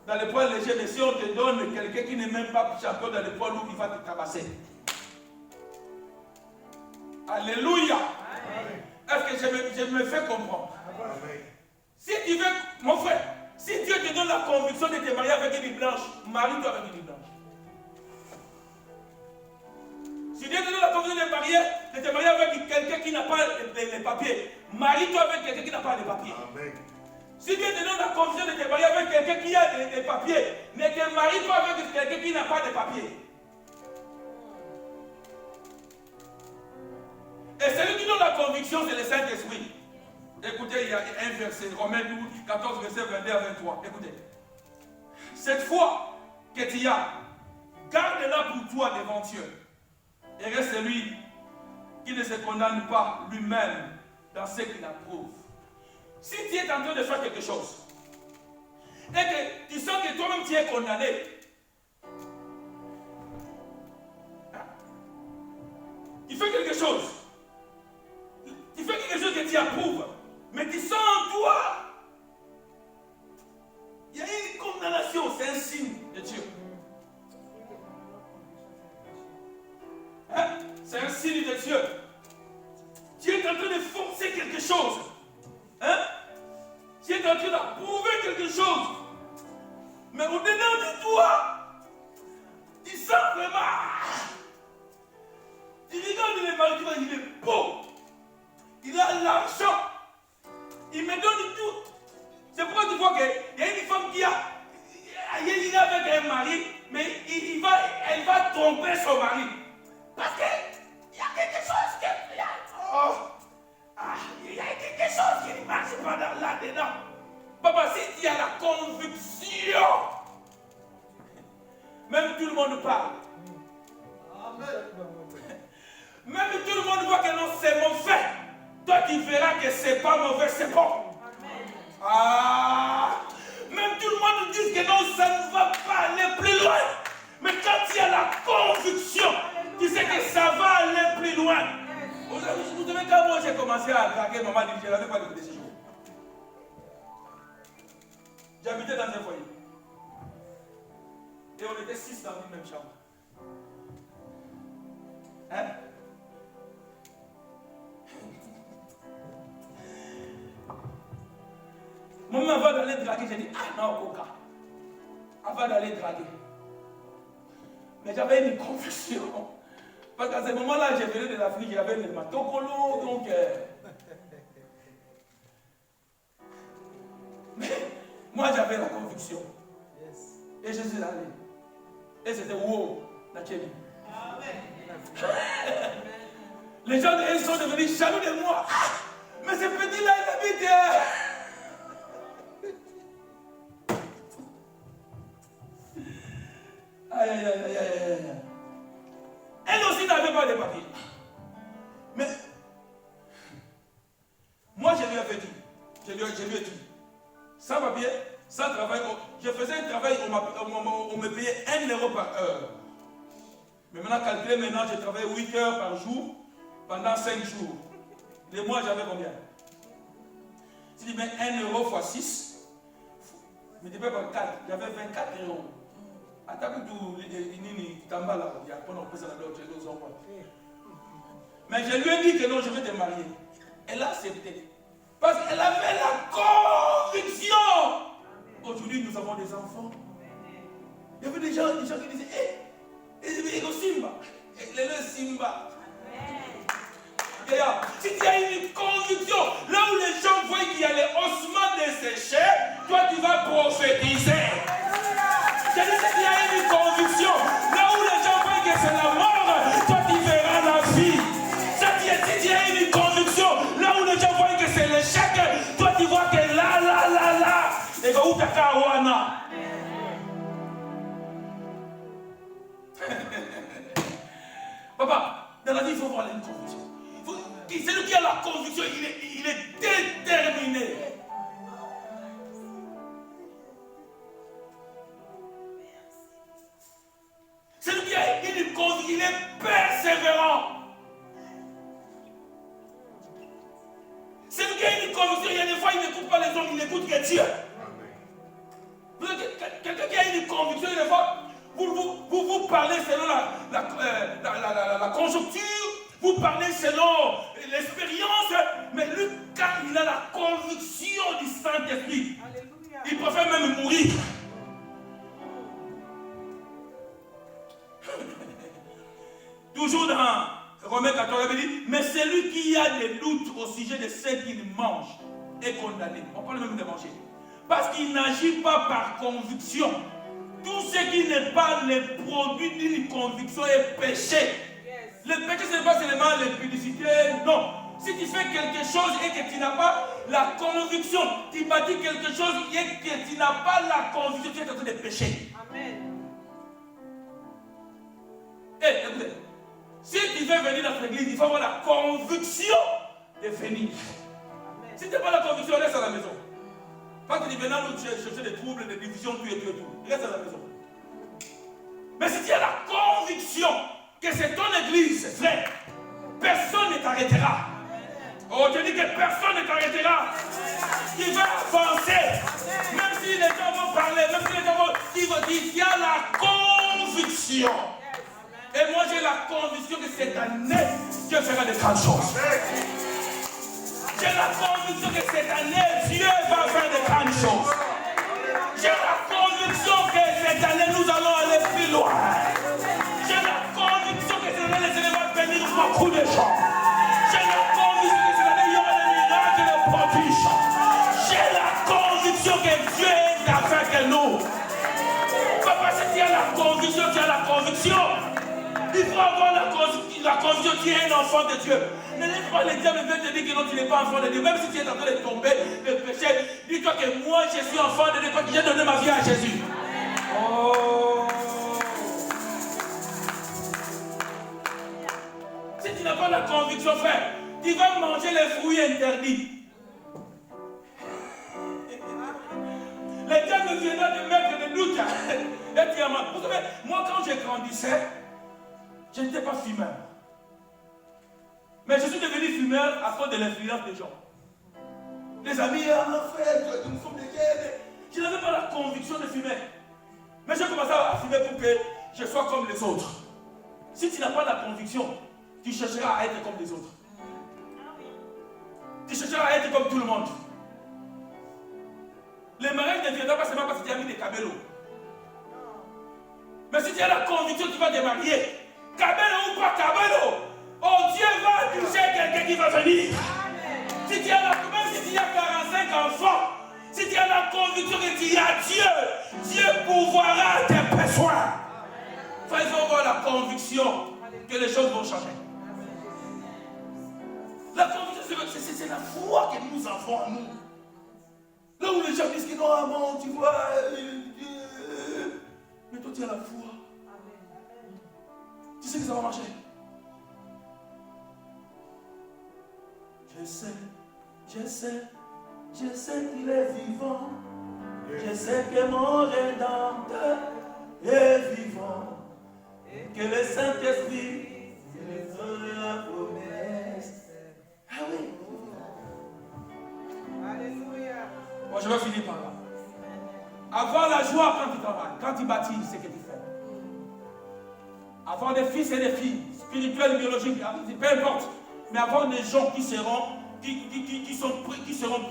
dans les poids légers, mais si on te donne quelqu'un qui n'est même pas champion dans les poids lourds, il va te tabasser. Alléluia. Est-ce que je me fais comprendre? Amen. Si tu veux, mon frère, si Dieu te donne la conviction de te marier avec une vie blanche, marie-toi avec une vie blanche. Si Dieu te donne la conviction de te marier avec quelqu'un qui n'a pas les papiers, marie-toi avec quelqu'un qui n'a pas les papiers. Amen. Si Dieu te donne la conviction de te marier avec quelqu'un qui a des papiers, ne te marie pas avec quelqu'un qui n'a pas de papiers. Et celui qui donne la conviction, c'est le Saint-Esprit. Écoutez, il y a un verset, Romains 12, 14, verset 22 à 23. Écoutez. Cette foi que tu as, garde-la pour toi devant Dieu. Et reste celui qui ne se condamne pas lui-même dans ce qu'il approuve. Si tu es en train de faire quelque chose, et que tu sens que toi-même tu es condamné, tu fais quelque chose, Tu fais quelque chose que tu approuves. Mais tu sens en toi. Il y a une condamnation. C'est un signe de Dieu. Hein? C'est un signe de Dieu. Tu es en train de forcer quelque chose. Hein? Tu es en train d'approuver quelque chose. Mais au-dedans de toi, tu sens vraiment. Tu regardes les maris, il est beau. Il a l'argent. Il me donne tout. C'est pourquoi tu vois qu'il y a une femme qui est avec un mari, mais elle va tromper son mari. Parce qu'il y a quelque chose qui il y a quelque chose qui ne marche pas là-dedans. Papa, si tu as la conviction, même tout le monde parle. Même tout le monde voit que non, c'est mauvais. Toi, tu verras que c'est pas mauvais, c'est bon. Même tout le monde dit que non, ça ne va pas aller plus loin. Mais quand tu as la conviction, tu sais que ça va aller plus loin. Vous savez, quand moi j'ai commencé à draguer, maman dit, je n'avais pas de séjour. J'habitais dans un foyer. Et on était 6 dans une même chambre. Hein? Maman, avant d'aller draguer, j'ai dit, ah non, Coca. Avant d'aller draguer. Mais j'avais une confusion. Parce qu'à ce moment-là, j'ai venu de l'Afrique, j'avais le matokolo, donc... Mais moi, j'avais la conviction. Et je suis allé. Et c'était wow, la Kémy. Les gens ils sont devenus jaloux de moi. Mais ce petit-là, il habite... Aïe, aïe, aïe, aïe, aïe. Elle aussi n'avait pas de papier. Mais moi, je lui avais dit, je lui ai dit, sans papier, sans travail, je faisais un travail, on me payait 1 euro par heure. Mais maintenant, calculez, maintenant, je travaille 8 heures par jour pendant 5 jours. Les mois, j'avais combien? Si tu mets 1 euro fois 6, multiplié par 4, j'avais 24 euros. Mais je lui ai dit que non, je vais te marier. Elle a accepté. Parce qu'elle avait la conviction. Aujourd'hui, nous avons des enfants. Il y avait des gens qui disaient, hé, Simba. Le Simba. Si tu as une conviction, là où les gens voient qu'il y a les ossements desséchés, toi tu vas prophétiser. Je disais qu'il y a une conviction. Là où les gens voient que c'est la mort, toi tu verras la vie. Si tu as une conviction, là où les gens voient que c'est l'échec, toi tu vois que là, et va où ta kawana. Papa, dans la vie, il faut avoir une conviction. Celui qui a la conviction, il est déterminé. Celui qui a une conviction, il est persévérant. Celui qui a une conviction, il y a des fois, il n'écoute pas les hommes, il n'écoute que Dieu. Quelqu'un qui a une conviction, des fois, vous parlez selon la conjoncture, vous parlez selon l'expérience, mais lui, quand il a la conviction du Saint-Esprit, il préfère même mourir. Toujours dans Romains 14, il dit, mais celui qui a des doutes au sujet de ce qu'il mange est condamné. On parle même de manger. Parce qu'il n'agit pas par conviction. Tout ce qui n'est pas le produit d'une conviction est péché. Le péché, ce n'est pas seulement les publicités, non. Si tu fais quelque chose et que tu n'as pas la conviction, tu bâtis quelque chose et que tu n'as pas la conviction, tu es en train de pécher. Amen. Écoutez, si tu veux venir dans l'église, il faut avoir la conviction de venir. Amen. Si tu n'as pas la conviction, reste à la maison. Pas que tu viens nous chercher des troubles, des divisions, tout et tout et tout. Reste à la maison. Mais si tu as la conviction que c'est ton église, frère, personne ne t'arrêtera. Oh, je dis que personne ne t'arrêtera. Tu vas avancer. Même si les gens vont parler, même si les gens vont dire, il y a la conviction. Et moi j'ai la conviction que cette année, Dieu fera des grandes choses. J'ai la conviction que cette année, Dieu va faire des grandes choses. J'ai la conviction que cette année, nous allons aller plus loin. J'ai la conviction que cette année, le Seigneur va bénir beaucoup de gens. J'ai la conviction que cette année, il y aura des miracles et des prodiges. J'ai la conviction que Dieu est avec nous. Papa, si tu as la conviction, tu as la conviction. Il faut avoir la conviction que tu es un enfant de Dieu. Ne laisse pas le diable te dire que non, tu n'es pas enfant de Dieu. Même si tu es en train de tomber, de pécher, dis-toi que moi, je suis enfant de Dieu parce que j'ai donné ma vie à Jésus. Oh. Si tu n'as pas la conviction, frère, tu vas manger les fruits interdits. Le diable viendra te mettre des doutes. Et tu as mal. Vous savez, moi, quand je grandissais, je n'étais pas fumeur. Mais je suis devenu fumeur à cause de l'influence des gens. Les amis, frère, nous sommes des guerres. Je n'avais pas la conviction de fumer. Mais j'ai commencé à fumer pour que je sois comme les autres. Si tu n'as pas la conviction, tu chercheras à être comme les autres. Tu chercheras à être comme tout le monde. Le mariage ne viendra pas seulement parce que tu as mis des cabellos. Mais si tu as la conviction, tu vas te marier. Cabello ou pas cabello, oh Dieu va toucher quelqu'un qui va venir. Si tu as même si tu as 45 enfants, si tu as la conviction que tu as Dieu, Dieu pourvoira tes besoins. Il faut avoir la conviction que les choses vont changer. La conviction, c'est la foi que nous avons en nous. Là où les gens disent que non, bon, tu vois, mais toi tu as la foi. Tu sais que ça va marcher. Je sais qu'il est vivant. Je sais que mon Rédempteur est vivant. Que le Saint-Esprit me donne la promesse. Ah oui. Alléluia. Bon, je vais finir par là. Avoir la joie quand tu travailles, quand tu bâtis, c'est ce que tu fais. Avoir des fils et des filles, spirituels, biologiques, peu importe, mais avoir des gens qui seront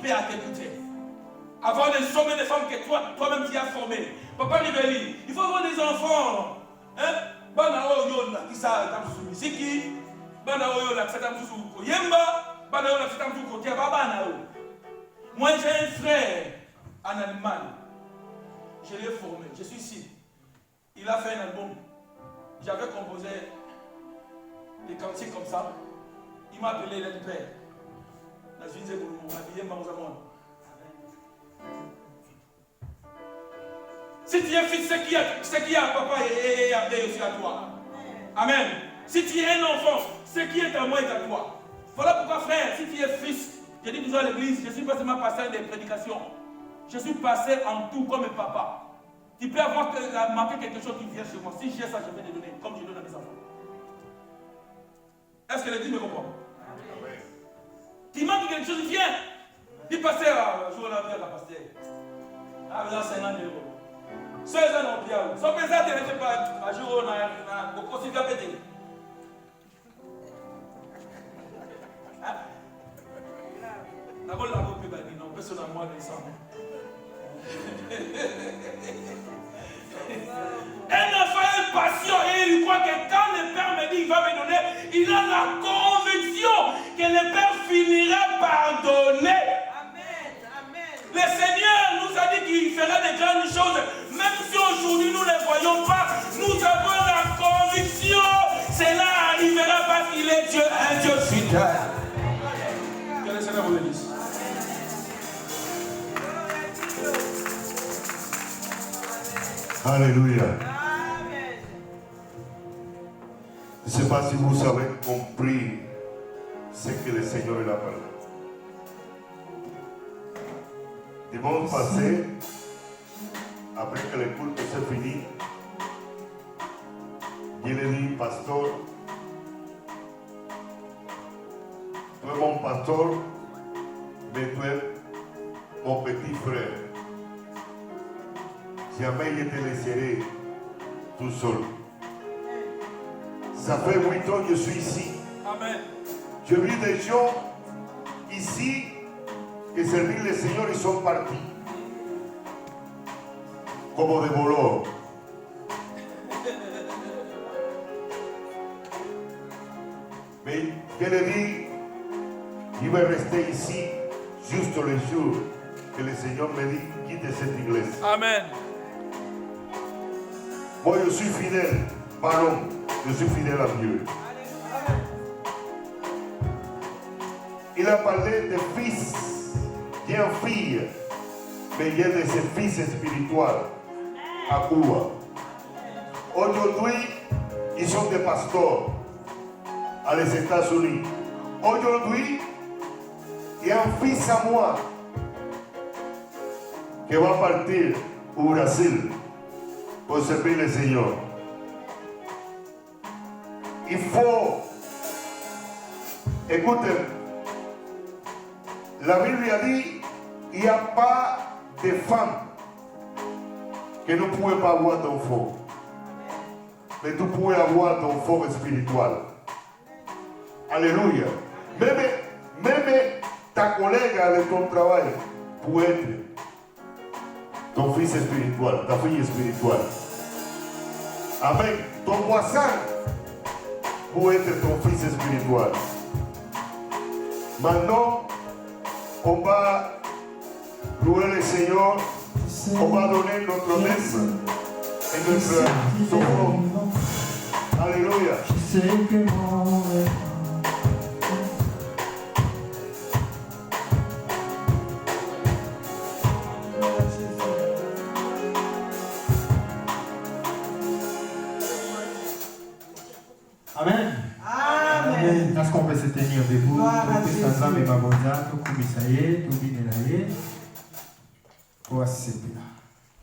prêts à t'écouter. Avoir des hommes et des femmes que toi-même tu as formés. Papa Ribéli, il faut avoir des enfants. Hein? Moi j'ai un frère en Allemagne. Je l'ai formé, je suis ici. Il a fait un album. J'avais composé des cantiques comme ça. Il m'a appelé l'Père. La suite c'est pour nous habiller Maouzamoun. Si tu es fils, c'est qui a papa et aussi à toi. Amen. Si tu es un enfant, ce qui est à moi est à toi. Voilà pourquoi, frère, si tu es fils, je dis toujours à l'église, je ne suis pas seulement pasteur des prédications. Je suis passé en tout comme papa. Tu peux avoir manqué quelque chose qui vient chez moi. Si j'ai ça, je vais te donner, comme je donne à mes enfants. Est-ce que l'église me comprend? Oui. Tu manques quelque chose, viens. Dis pasteur, un jour là, viens la pasteur. Ah, mais là, c'est un an d'euros. Sois un homme bien. Sois pesant, tu n'es pas un jour, on a beaucoup de pété. D'abord, la robe est bannie, non, personne n'a moins de ça. Un enfant a une passion et il croit que quand le Père me dit qu'il va me donner, il a la conviction que le Père finira par donner. Amen. Amen. Le Seigneur nous a dit qu'il fera de grandes choses, même si aujourd'hui nous ne les voyons pas, nous avons la conviction, cela arrivera parce qu'il est Dieu, un Dieu fidèle. Que le Seigneur vous bénisse. Alléluia. Amen. Je ne sais pas si vous avez compris ce que le Seigneur a parlé. Dimanche passé, après que le culte s'est fini, je lui ai dit, pasteur, tout le monde pasteur, mais tu es mon petit frère. Jamais je te laisserai tout seul. Ça fait 8 ans que je suis ici. Amen. J'ai vu des gens ici qui servent le Seigneur, ils sont partis. Comme des voleurs. Mais je le dis, je vais rester ici juste le jour que le Seigneur me dit quitte cette église. Amen. Moi je suis fidèle, pardon, je suis fidèle à Dieu. Il a parlé de fils, il y a une fille, mais il y a de ses fils spirituels à Cuba. Aujourd'hui, ils sont des pasteurs à les États-Unis. Aujourd'hui, il y a un fils à moi qui va partir au Brésil pour servir le Seigneur. Il faut, écoutez, la Bible a dit, il n'y a pas de femme qui ne pouvait pas avoir d'enfant. Mais tu pouvais avoir d'enfant spirituel. Alléluia. Même ta collègue de ton travail peut être ton fils spirituel, ta fille spirituelle. Amen. Ton voisin peut être ton fils spirituel. Maintenant, on va louer le Seigneur, on va donner notre dîme et notre offrande. Alléluia. Je sais que mon Amen. Amen. Est-ce qu'on peut se tenir debout? Gloire à Jésus.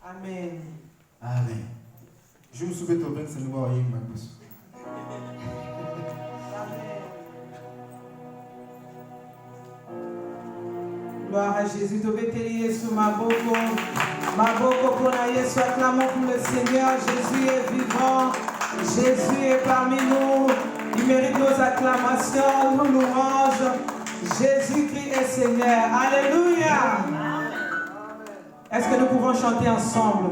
Amen. Amen. Je vous souhaite au bien de ce nouveau royaume, ma bosse. Gloire à Jésus. Tu veux te lier sur ma boko. Ma boko pour la Yesu. Acclamons pour le Seigneur. Jésus est vivant. Jésus est parmi nous. Il mérite nos acclamations, nos louanges. Jésus-Christ est Seigneur. Alléluia. Est-ce que nous pouvons chanter ensemble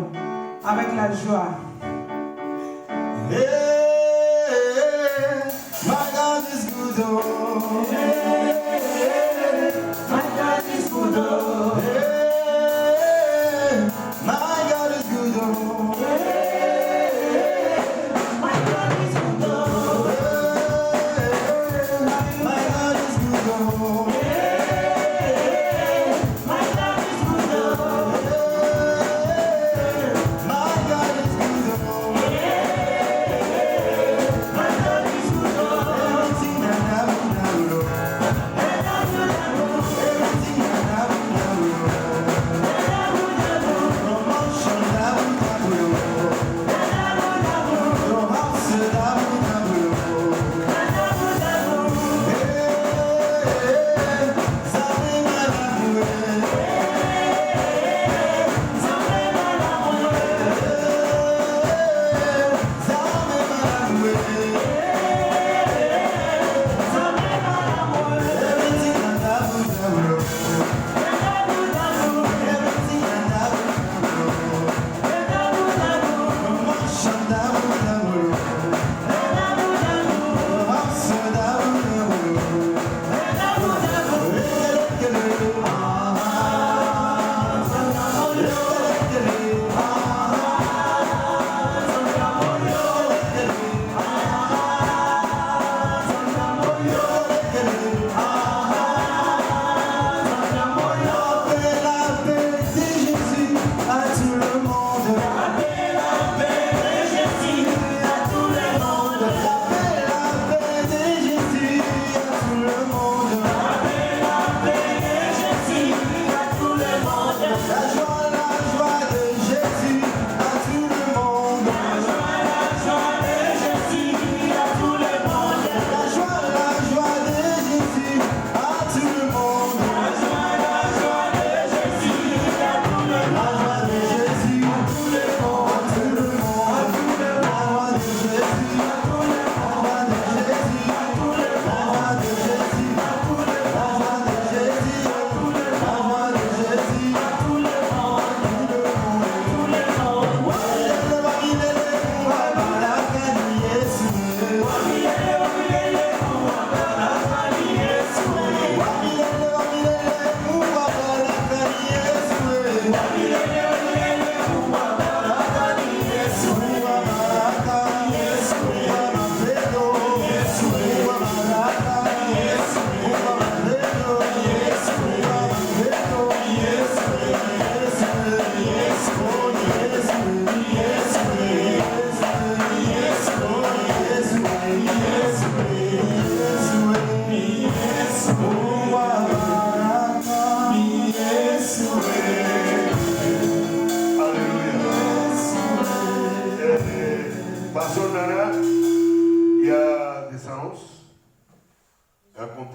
avec la joie? Hey, my God is good, oh. Hey, my God is good, oh. Hey, my God is good, oh. Hey, my God is good, oh. Hey, my God is good, oh. Hey, my God is good, oh. Hey, my God is good, oh.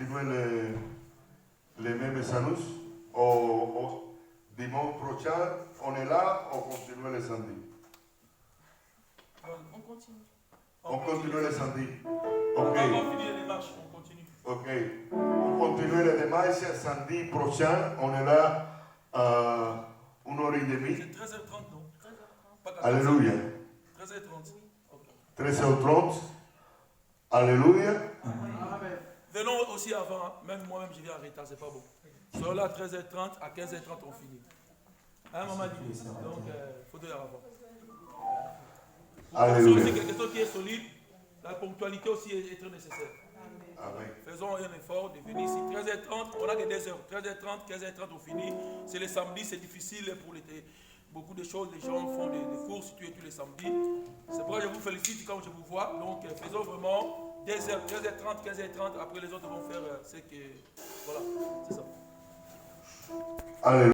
continuer les mêmes annonces. Au dimanche prochain, on est là, on continue les samedis. On continue. On continue les samedis. On Ok. va finir les démarches, on continue. Ok. On continue les démarches. Samedi prochain, on est là à 1h30. C'est 13h30, non? 13h30. Pas 14h30. Alléluia. 13h30. Ok. 13h30. Alléluia. Venons aussi avant, hein. Même moi-même je viens en retard, c'est pas bon. Sur là 13h30 à 15h30 on finit. À un moment donné, donc il faut de avant. Alléluia. C'est quelque chose qui est solide, la ponctualité aussi est très nécessaire. Amen. Faisons un effort de venir ici. 13h30, on a que des heures. 13h30, 15h30 on finit. C'est les samedis, c'est difficile pour l'été. Beaucoup de choses, les gens font des courses tous les samedis. C'est pourquoi je vous félicite quand je vous vois. Donc faisons vraiment des heures, 13h30, 15h30. Après les autres vont faire ce que... Voilà, c'est ça. Alléluia.